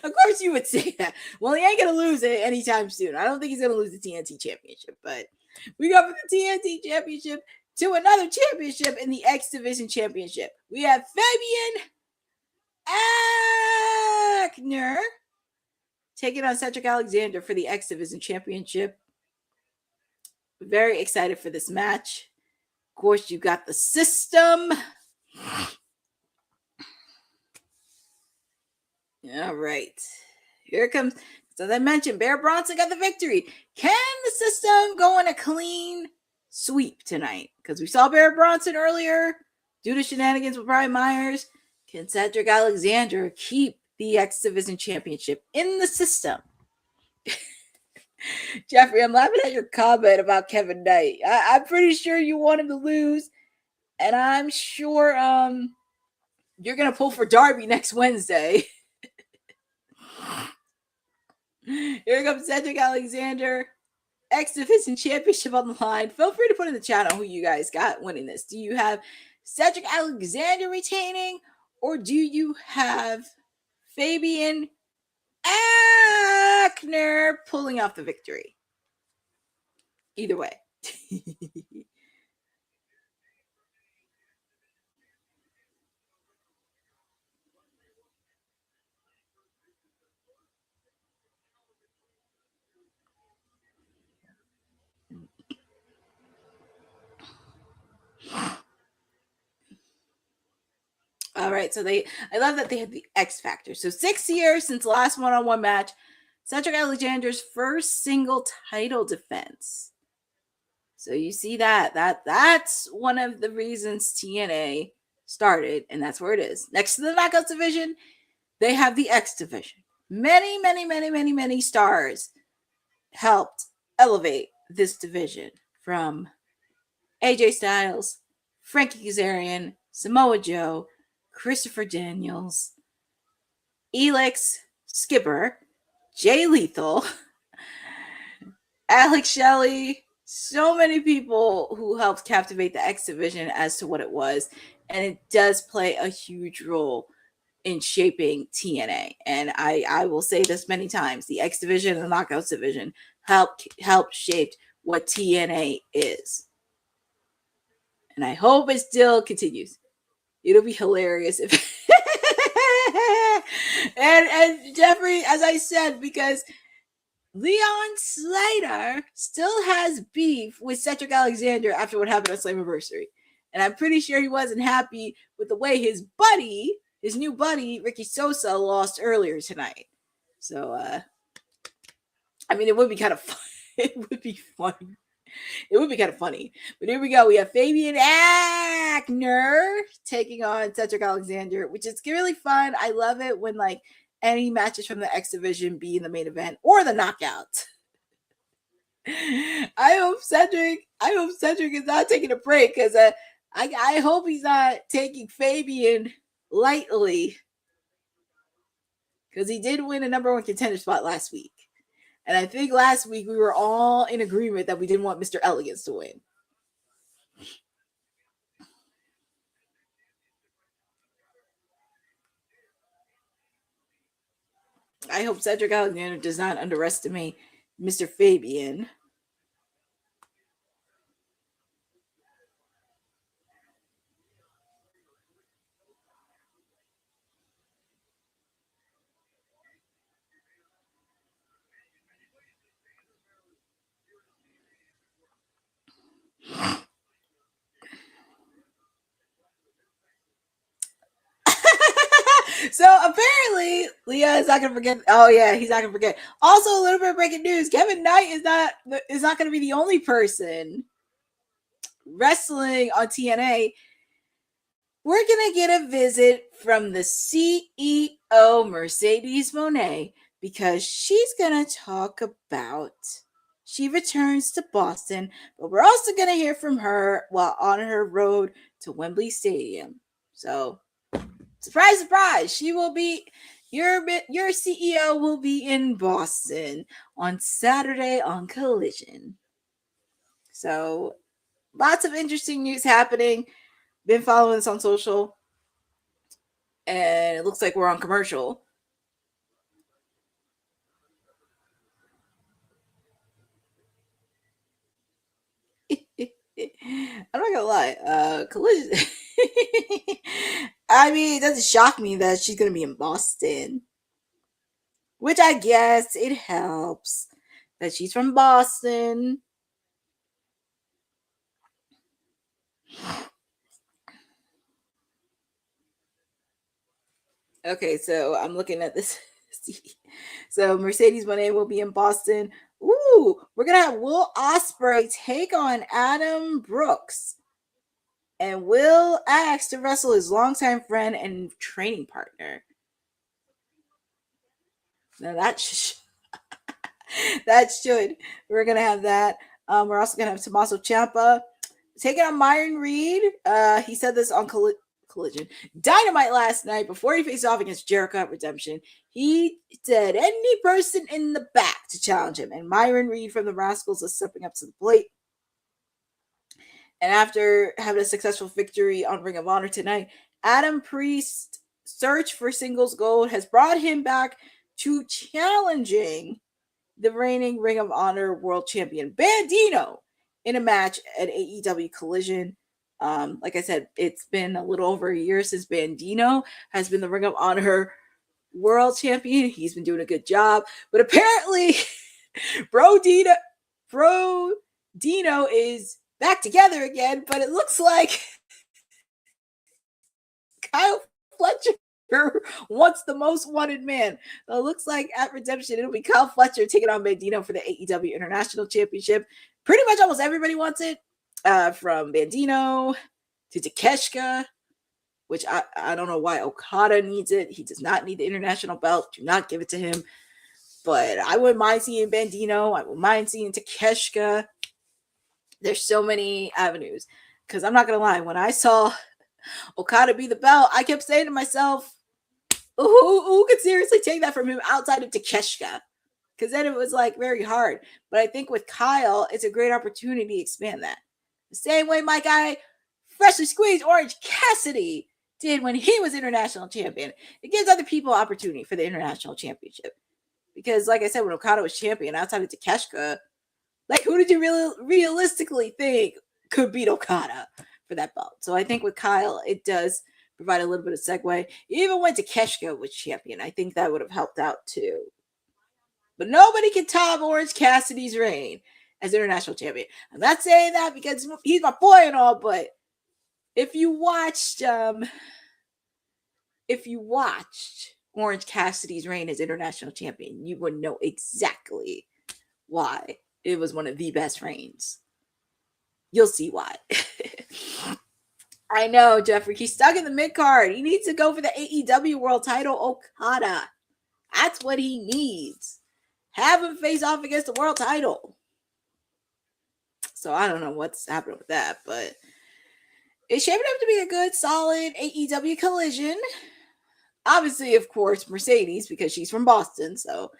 Of course you would say that. Well, he ain't going to lose it anytime soon. I don't think he's going to lose the TNT Championship. But we go from the TNT Championship to another championship in the X Division Championship. We have Fabian Aichner taking on Cedric Alexander for the X Division Championship. Very excited for this match. Of course, you got the system. All right. Here it comes. As I mentioned, Bear Bronson got the victory. Can the system go on a clean sweep tonight? Because we saw Bear Bronson earlier due to shenanigans with Brian Myers. Can Cedric Alexander keep the X Division Championship in the system? Jeffrey, I'm laughing at your comment about Kevin Knight. I'm pretty sure you want him to lose, and I'm sure you're going to pull for Darby next Wednesday. Here comes Cedric Alexander, X Division Championship on the line. Feel free to put in the chat on who you guys got winning this. Do you have Cedric Alexander retaining, or do you have Fabian Aichner pulling off the victory? Either way. All right, so I love that they had the X Factor. So 6 years since the last one-on-one match, Cedric Alexander's first single title defense. So you see that's one of the reasons TNA started, and that's where it is. Next to the Knockouts division, they have the X division. Many stars helped elevate this division, from AJ Styles, Frankie Kazarian, Samoa Joe, Christopher Daniels, Elix, Skipper, Jay Lethal, Alex Shelley. So many people who helped captivate the X division as to what it was, and it does play a huge role in shaping TNA. And I will say this many times: the X division and the Knockouts division helped shape what TNA is. And I hope it still continues. It'll be hilarious if and Jeffrey, as I said, because Leon Slater still has beef with Cedric Alexander after what happened on Slammiversary. And I'm pretty sure he wasn't happy with the way his new buddy, Ricky Sosa, lost earlier tonight. So, I mean, it would be kind of fun. It would be fun. It would be kind of funny. But here we go. We have Fabian Aichner taking on Cedric Alexander, which is really fun. I love it when, like, any matches from the X division be in the main event or the knockout. I hope Cedric is not taking a break, because I hope he's not taking Fabian lightly, because he did win a number one contender spot last week. And I think last week we were all in agreement that we didn't want Mr. Elegance to win. I hope Cedric Alexander does not underestimate Mr. Fabian. So apparently, Leah is not going to forget. Oh yeah, he's not going to forget. Also, a little bit of breaking news: Kevin Knight is not going to be the only person wrestling on TNA. We're going to get a visit from the CEO, Mercedes Moné, because she's going to talk about she returns to Boston, but we're also going to hear from her while on her road to Wembley Stadium. So, surprise, surprise, she will be, your CEO will be in Boston on Saturday on Collision. So, lots of interesting news happening. Been following this on social, and it looks like we're on commercial. I'm not gonna lie, Collision. I mean, it doesn't shock me that she's gonna be in Boston, which I guess it helps that she's from Boston. Okay, so I'm looking at this. So Mercedes Moné will be in Boston. Ooh, we're gonna have Will Ospreay take on Adam Brooks, and Will asks to wrestle his longtime friend and training partner. Now that should. We're gonna have that. We're also gonna have Tommaso Ciampa taking on Myron Reed. He said this on Collision Dynamite last night before he faced off against Jericho at Redemption. He said any person in the back to challenge him, and Myron Reed from the Rascals is stepping up to the plate. And after having a successful victory on Ring of Honor tonight, Adam Priest's search for singles gold has brought him back to challenging the reigning Ring of Honor World Champion Bandito in a match at AEW Collision. Like I said, it's been a little over a year since Bandito has been the Ring of Honor World Champion. He's been doing a good job, but apparently Bro Dino is back together again, but it looks like Kyle Fletcher wants the most wanted man. So it looks like at Redemption, it'll be Kyle Fletcher taking on Bandito for the AEW International Championship. pretty much almost everybody wants it, from Bandino to Takeshita, which I don't know why Okada needs it. He does not need the international belt. Do not give it to him. But I wouldn't mind seeing Bandino. I wouldn't mind seeing Takeshita. There's so many avenues. Because I'm not going to lie, when I saw Okada be the belt, I kept saying to myself, who could seriously take that from him outside of Takeshita? Because then it was like very hard. But I think with Kyle, it's a great opportunity to expand that. The same way my guy, freshly squeezed Orange Cassidy, did when he was international champion. It gives other people opportunity for the international championship. Because like I said, when Okada was champion, outside of Takeshita, like who did you really realistically think could beat Okada for that belt? So I think with Kyle, it does provide a little bit of segue. Even when Takeshita was champion, I think that would have helped out too. But nobody can top Orange Cassidy's reign as international champion. I'm not saying that because he's my boy and all, but if you watched Orange Cassidy's reign as international champion, you would know exactly why it was one of the best reigns. You'll see why. I know, Jeffrey. He's stuck in the mid card. He needs to go for the AEW World Title. Okada. That's what he needs. Have him face off against the world title. So I don't know what's happening with that, but it's shaping up to be a good, solid AEW collision. Obviously, of course, Mercedes, because she's from Boston. So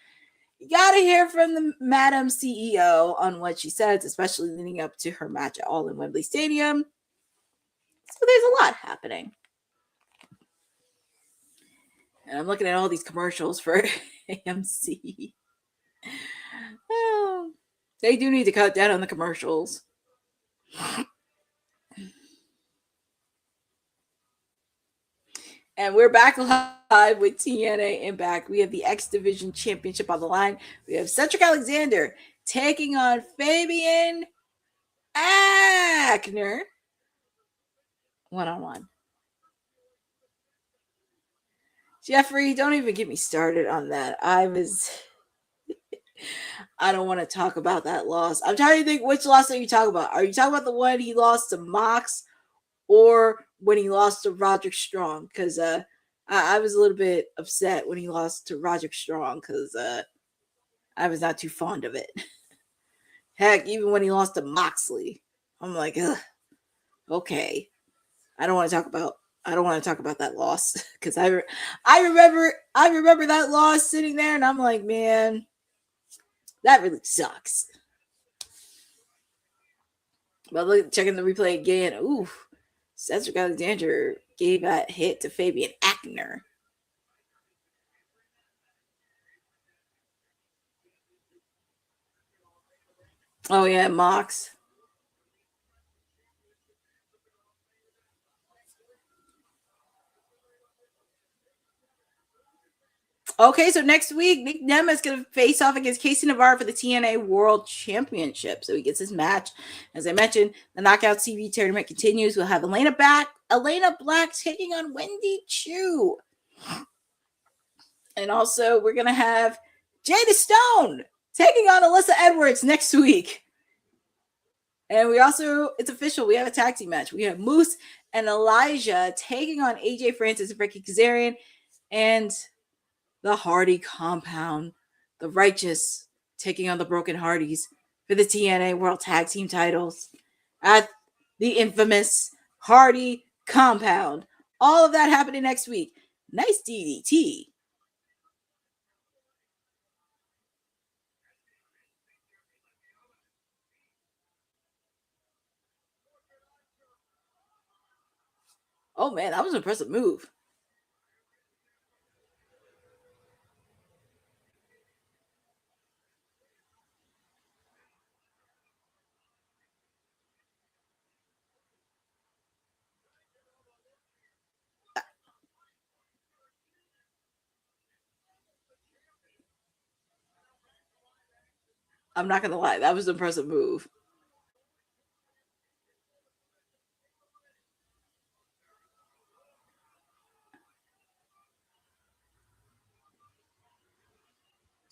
you got to hear from the Madam CEO on what she says, especially leading up to her match at All in Wembley Stadium. So there's a lot happening. And I'm looking at all these commercials for AMC. Oh, they do need to cut down on the commercials. And we're back live with TNA Impact. We have the X Division Championship on the line. We have Cedric Alexander taking on Fabian Aichner. One-on-one. Jeffrey, don't even get me started on that. I don't want to talk about that loss. I'm trying to think, which loss are you talking about? Are you talking about the one he lost to Mox or when he lost to Roderick Strong? Because I was a little bit upset when he lost to Roderick Strong because I was not too fond of it. Heck, even when he lost to Moxley, I'm like, ugh, okay. I don't want to talk about that loss because I remember that loss sitting there and I'm like, man, that really sucks. But look, checking the replay again. Ooh, Cedric Alexander gave that hit to Fabian Aichner. Oh yeah, Mox. Okay, so next week, Nick Nemeth is going to face off against Casey Navarro for the TNA World Championship. So he gets his match. As I mentioned, the Knockout TV tournament continues. We'll have Elena Black taking on Wendy Chu. And also, we're going to have Jada Stone taking on Alyssa Edwards next week. And we also, it's official, we have a tag team match. We have Moose and Elijah taking on AJ Francis and Ricky Kazarian. And the Hardy compound, the Righteous taking on the Broken Hardys for the TNA World Tag Team titles at the infamous Hardy compound. All of that happening next week. Nice DDT. Oh man, that was an impressive move. I'm not going to lie. That was an impressive move.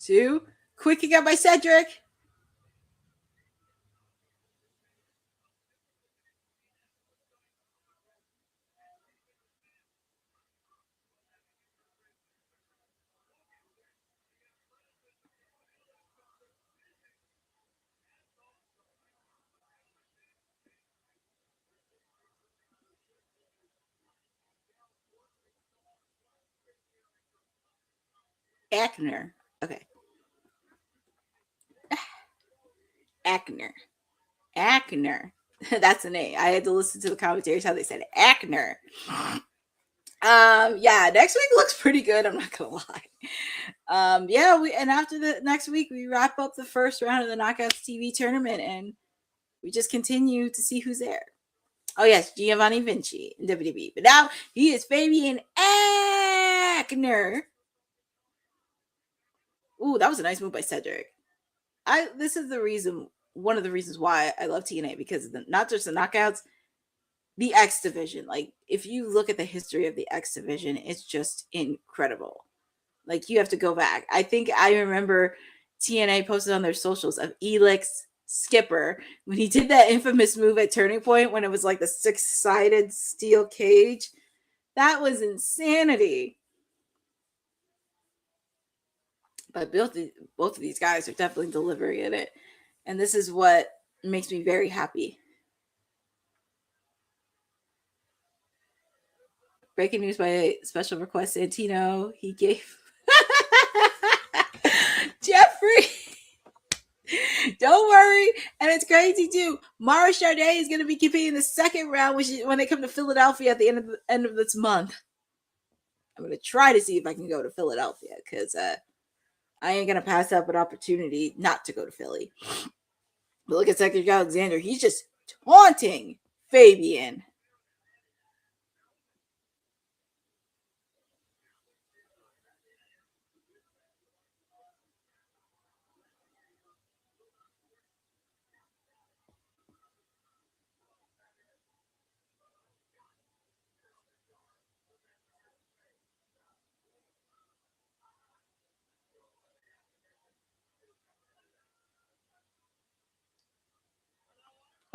Two. Quick kick out by Cedric. Aichner. Okay. Aichner. Aichner. That's the name. I had to listen to the commentaries how they said Aichner. Yeah, next week looks pretty good, I'm not gonna lie. Yeah, and after the next week we wrap up the first round of the Knockouts TV tournament and we just continue to see who's there. Oh yes, Giovanni Vinci in WWE. But now he is Fabian Aichner. Ooh, that was a nice move by Cedric. This is the reason, one of the reasons why I love TNA, because of not just the knockouts, the X division. Like, if you look at the history of the X division, it's just incredible. Like, you have to go back. I think I remember TNA posted on their socials of Elix Skipper when he did that infamous move at Turning Point when it was like the 6-sided steel cage. That was insanity. But both of these guys are definitely delivering in it. And this is what makes me very happy. Breaking news by special request, Santino. He gave Jeffrey. Don't worry. And it's crazy too. Mara Charday is going to be competing in the second round, which is when they come to Philadelphia at the end of this month. I'm going to try to see if I can go to Philadelphia because I ain't going to pass up an opportunity not to go to Philly. But look at Cedric Alexander. He's just taunting Fabian.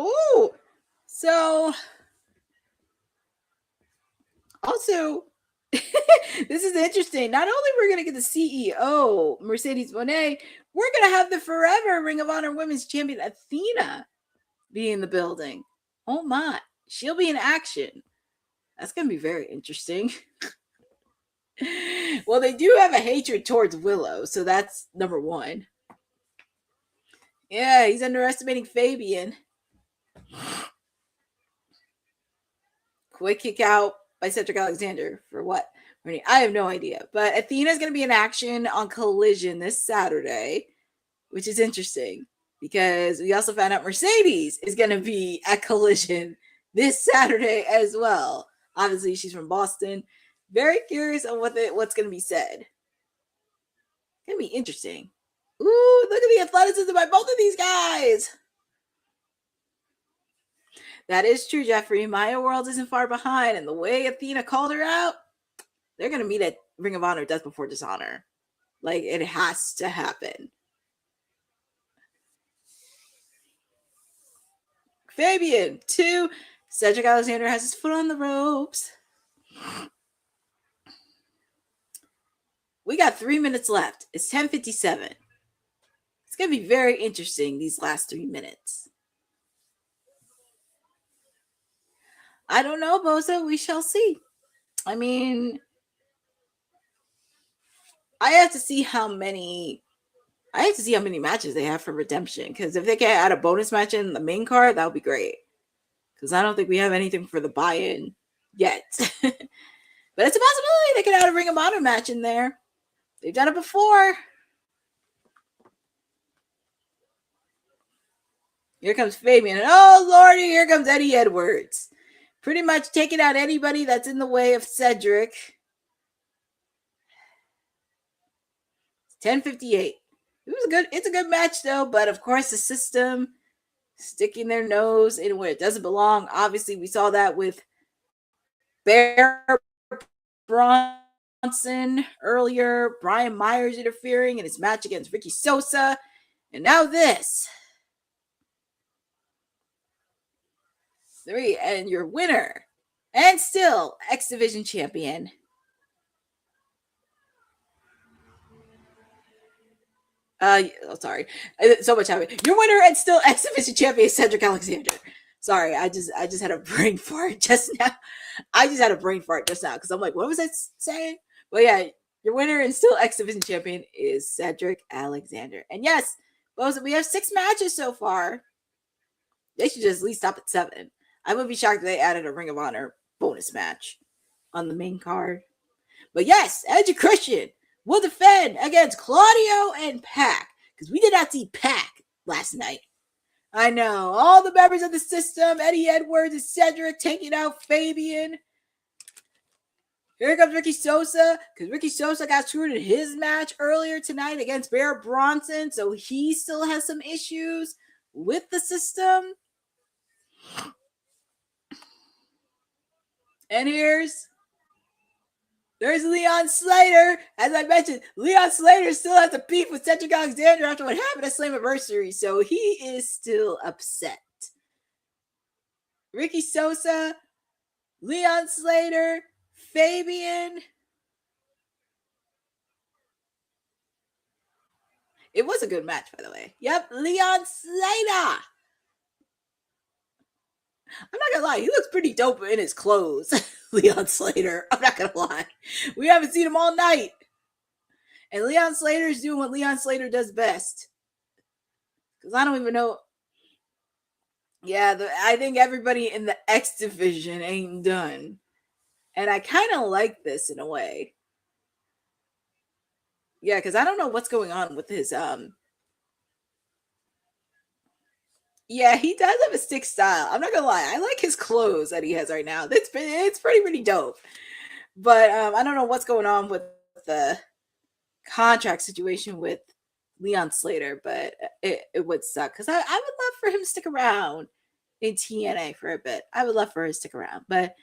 Ooh, so also, this is interesting. Not only we're going to get the CEO, Mercedes Moné, we're going to have the forever Ring of Honor Women's Champion, Athena, be in the building. Oh my, she'll be in action. That's going to be very interesting. Well, they do have a hatred towards Willow, so that's number one. Yeah, he's underestimating Fabian. Quick kick out by Cedric Alexander for what? I have no idea. But Athena's going to be in action on Collision this Saturday, which is interesting because we also found out Mercedes is going to be at Collision this Saturday as well. Obviously, she's from Boston. Very curious on what's going to be said. It's going to be interesting. Ooh, look at the athleticism by both of these guys. That is true, Jeffrey. Maya World isn't far behind, and the way Athena called her out, they're going to meet at Ring of Honor Death Before Dishonor. Like, it has to happen. Fabian, 2. Cedric Alexander has his foot on the ropes. We got 3 minutes left. It's 10:57. It's going to be very interesting, these last 3 minutes. I don't know, Bosa. We shall see. I mean, I have to see how many matches they have for Redemption. Because if they can add a bonus match in the main card, that would be great. Because I don't think we have anything for the buy-in yet. But it's a possibility they could add a Ring of Honor match in there. They've done it before. Here comes Fabian. And oh, Lordy, here comes Eddie Edwards. Pretty much taking out anybody that's in the way of Cedric. 10:58. It's a good match though, but of course the system sticking their nose in where it doesn't belong. Obviously, we saw that with Bear Bronson earlier. Brian Myers interfering in his match against Ricky Sosa. And now this. 3, and your winner, and still X Division champion. Sorry, so much happening. Your winner and still X Division champion, Cedric Alexander. Sorry, I just had a brain fart just now. Because I'm like, what was I saying? Well, yeah, Your winner and still X Division champion is Cedric Alexander. And yes, we have 6 matches so far. They should just at least stop at 7. I would be shocked if they added a Ring of Honor bonus match on the main card. But yes, Edge and Christian will defend against Claudio and Pac, because we did not see Pac last night. I know, all the members of the system, Eddie Edwards and Cedric taking out Fabian. Here comes Ricky Sosa, because Ricky Sosa got screwed in his match earlier tonight against Bear Bronson, so he still has some issues with the system. And there's Leon Slater. As I mentioned, Leon Slater still has a beef with Cedric Alexander after what happened at Slammiversary, so he is still upset. Ricky Sosa, Leon Slater, Fabian. It was a good match, by the way. Yep, Leon Slater. I'm not gonna lie, he looks pretty dope in his clothes, Leon Slater. I'm not gonna lie. We haven't seen him all night. And Leon Slater's doing what Leon Slater does best. Because I don't even know. Yeah, I think everybody in the X division ain't done. And I kind of like this in a way. Yeah, because I don't know what's going on with his yeah, he does have a stick style. I'm not gonna lie. I like his clothes that he has right now. It's pretty dope. But I don't know what's going on with the contract situation with Leon Slater, but it would suck because I would love for him to stick around in TNA for a bit. I would love for him to stick around. But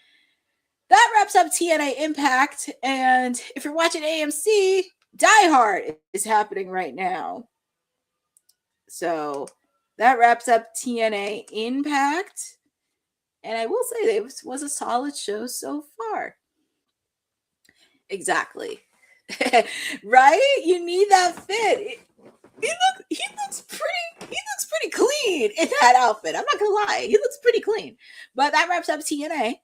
that wraps up TNA Impact. And if you're watching AMC, Die Hard is happening right now. So that wraps up TNA Impact. And I will say it was a solid show so far. Exactly. Right? You need that fit. He looks pretty clean in that outfit. I'm not gonna lie. He looks pretty clean. But that wraps up TNA.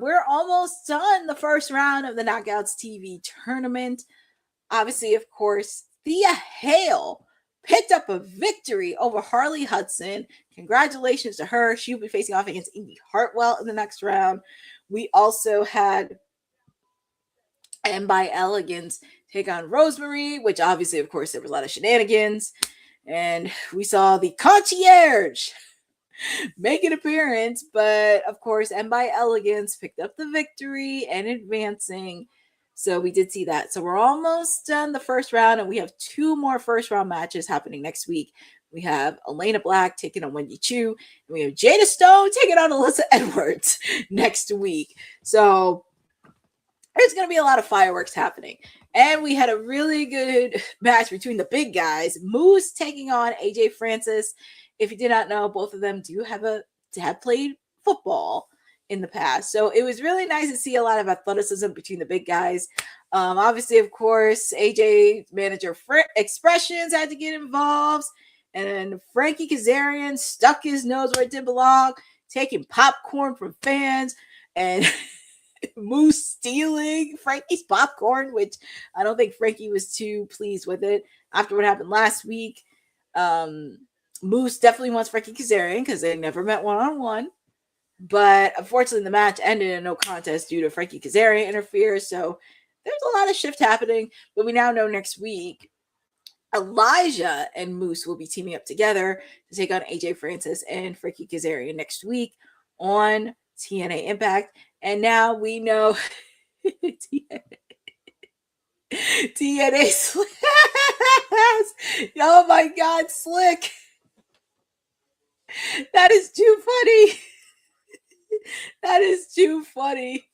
We're almost done the first round of the Knockouts TV tournament. Obviously, of course, Thea Hale picked up a victory over Harley Hudson. Congratulations to her. She'll be facing off against Indy Hartwell in the next round. We also had by Elegance take on Rosemary, which obviously, of course, there was a lot of shenanigans. And we saw the Concierge make an appearance, but of course, by Elegance picked up the victory and advancing. So we did see that. So we're almost done the first round, and we have 2 more first round matches happening next week. We have Elena Black taking on Wendy Chu, and we have Jada Stone taking on Alyssa Edwards next week. So there's going to be a lot of fireworks happening. And we had a really good match between the big guys. Moose taking on AJ Francis. If you did not know, both of them do have played football in the past. So it was really nice to see a lot of athleticism between the big guys. Obviously, of course, AJ manager Expressions had to get involved. And Frankie Kazarian stuck his nose where it didn't belong, taking popcorn from fans. And Moose stealing Frankie's popcorn, which I don't think Frankie was too pleased with it after what happened last week. Moose definitely wants Frankie Kazarian because they never met one-on-one. But unfortunately, the match ended in no contest due to Frankie Kazarian interference. So there's a lot of shift happening. But we now know next week, Elijah and Moose will be teaming up together to take on AJ Francis and Frankie Kazarian next week on TNA Impact. And now we know TNA Slash. Oh my God, Slick. That is too funny. That is too funny.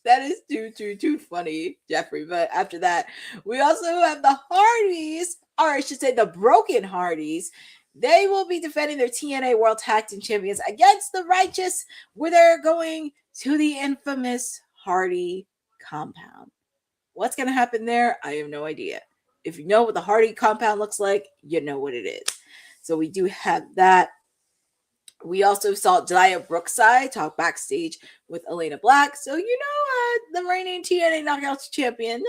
That is too funny, Jeffrey. But after that, we also have the Hardys, or I should say the Broken Hardys. They will be defending their TNA World Tag Team Champions against the Righteous, where they're going to the infamous Hardy compound. What's going to happen there? I have no idea. If you know what the Hardy compound looks like, you know what it is. So we do have that. We also saw Delia Brookside talk backstage with Elena Black. So, the reigning TNA Knockouts champion,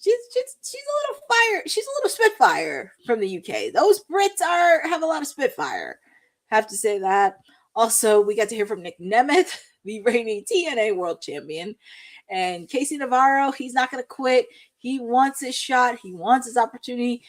she's a little fire. She's a little spitfire from the UK. Those Brits have a lot of spitfire. Have to say that. Also, we got to hear from Nick Nemeth, the reigning TNA World Champion. And Casey Navarro, he's not going to quit. He wants his shot. He wants his opportunity.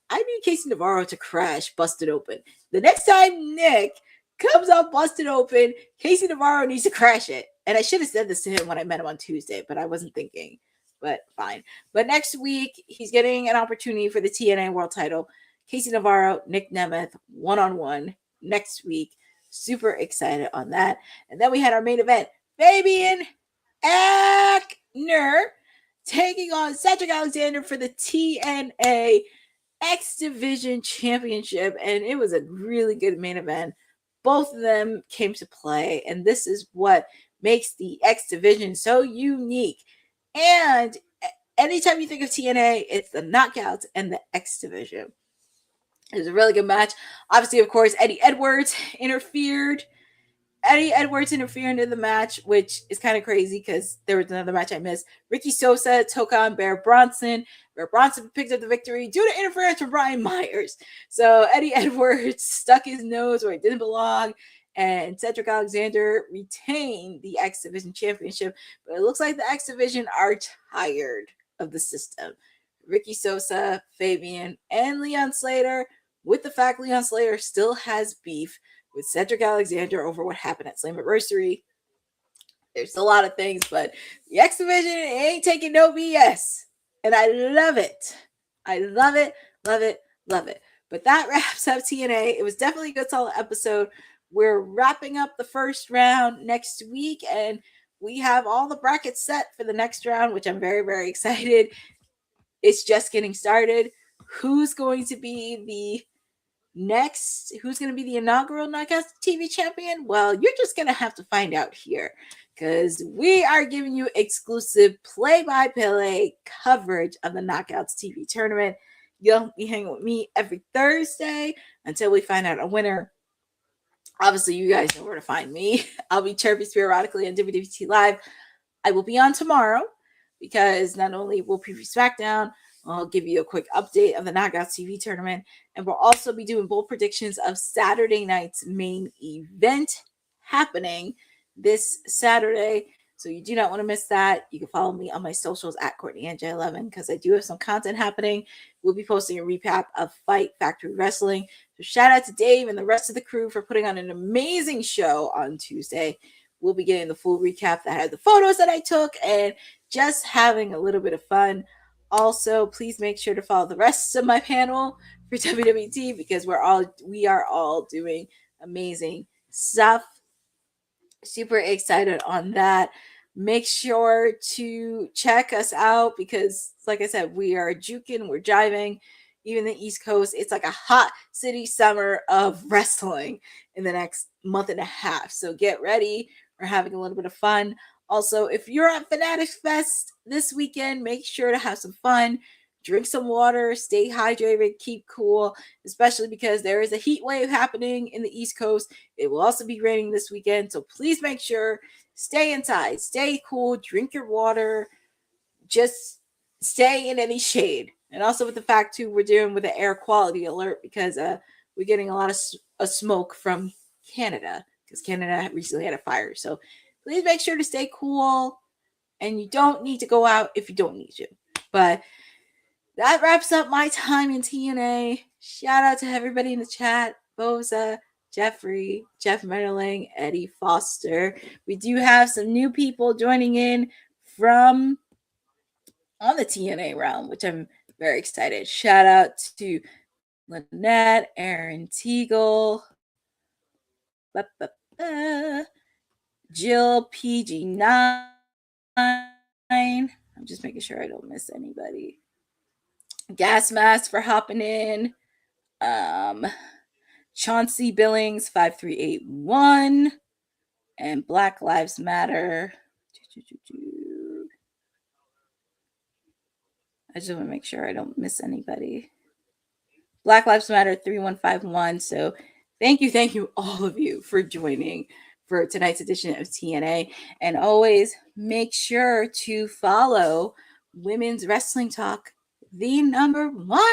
I need Casey Navarro to crash Busted Open. The next time Nick comes up Busted Open, Casey Navarro needs to crash it. And I should have said this to him when I met him on Tuesday, but I wasn't thinking. But fine. But next week, he's getting an opportunity for the TNA World title. Casey Navarro, Nick Nemeth, one-on-one next week. Super excited on that. And then we had our main event, Fabian Aichner taking on Cedric Alexander for the TNA X Division Championship, and it was a really good main event. Both of them came to play, and this is what makes the X Division so unique. And anytime you think of TNA, it's the Knockouts and the X Division. It was a really good match. Obviously, of course, Eddie Edwards interfered into the match, which is kind of crazy because there was another match I missed. Ricky Sosa took on Bear Bronson. Bear Bronson picked up the victory due to interference from Brian Myers. So Eddie Edwards stuck his nose where it didn't belong, and Cedric Alexander retained the X Division Championship. But it looks like the X Division are tired of the system. Ricky Sosa, Fabian, and Leon Slater, with the fact Leon Slater still has beef with Cedric Alexander over what happened at Slammiversary. There's a lot of things, but the X Division ain't taking no BS. And I love it. I love it, love it, love it. But that wraps up TNA. It was definitely a good solid episode. We're wrapping up the first round next week, and we have all the brackets set for the next round, which I'm very, very excited. It's just getting started. Who's going to be the inaugural Knockouts TV champion? Well, you're just going to have to find out here, because we are giving you exclusive play-by-play coverage of the Knockouts TV tournament. You'll be hanging with me every Thursday until we find out a winner. Obviously, you guys know where to find me. I'll be chirping periodically on WWT Live. I will be on tomorrow because not only will preview SmackDown, I'll give you a quick update of the Knockouts TV tournament, and we'll also be doing bold predictions of Saturday night's main event happening this Saturday. So you do not want to miss that. You can follow me on my socials at CourtneyNJ11 because I do have some content happening. We'll be posting a recap of Fight Factory Wrestling. So shout out to Dave and the rest of the crew for putting on an amazing show on Tuesday. We'll be getting the full recap that had the photos that I took and just having a little bit of fun. Also, please make sure to follow the rest of my panel for WWT because we are all doing amazing stuff. Super excited on that. Make sure to check us out because, like I said, we are juking, we're jiving. Even the East Coast, it's like a hot city summer of wrestling in the next month and a half. So get ready. We're having a little bit of fun. Also, if you're at Fanatics Fest this weekend, make sure to have some fun. Drink some water, stay hydrated, keep cool, especially because there is a heat wave happening in the East Coast. It will also be raining this weekend, so please make sure, stay inside, stay cool, drink your water, just stay in any shade. And also with the fact, too, we're dealing with an air quality alert because we're getting a lot of smoke from Canada because Canada recently had a fire. So please make sure to stay cool, and you don't need to go out if you don't need to. But that wraps up my time in TNA. Shout out to everybody in the chat. Boza, Jeffrey, Jeff Merling, Eddie Foster. We do have some new people joining in from on the TNA realm, which I'm very excited. Shout out to Lynette, Aaron Teagle, Jill PG9. I'm just making sure I don't miss anybody. Gas Mask for hopping in. Chauncey Billings 5381 and Black Lives Matter. I just want to make sure I don't miss anybody. Black Lives Matter 3151. So Thank you, all of you, for joining for tonight's edition of TNA. And always make sure to follow Women's Wrestling Talk, the #1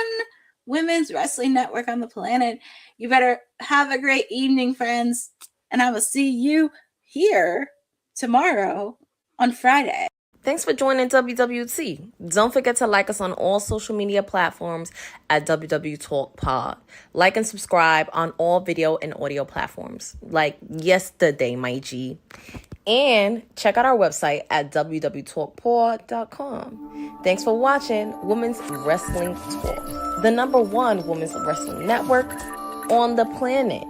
women's wrestling network on the planet. You better have a great evening, friends. And I will see you here tomorrow on Friday. Thanks for joining WWT. Don't forget to like us on all social media platforms at WW Talk Pod. Like and subscribe on all video and audio platforms, like yesterday, my G. And check out our website at www.talkpod.com. Thanks for watching Women's Wrestling Talk, the #1 women's wrestling network on the planet.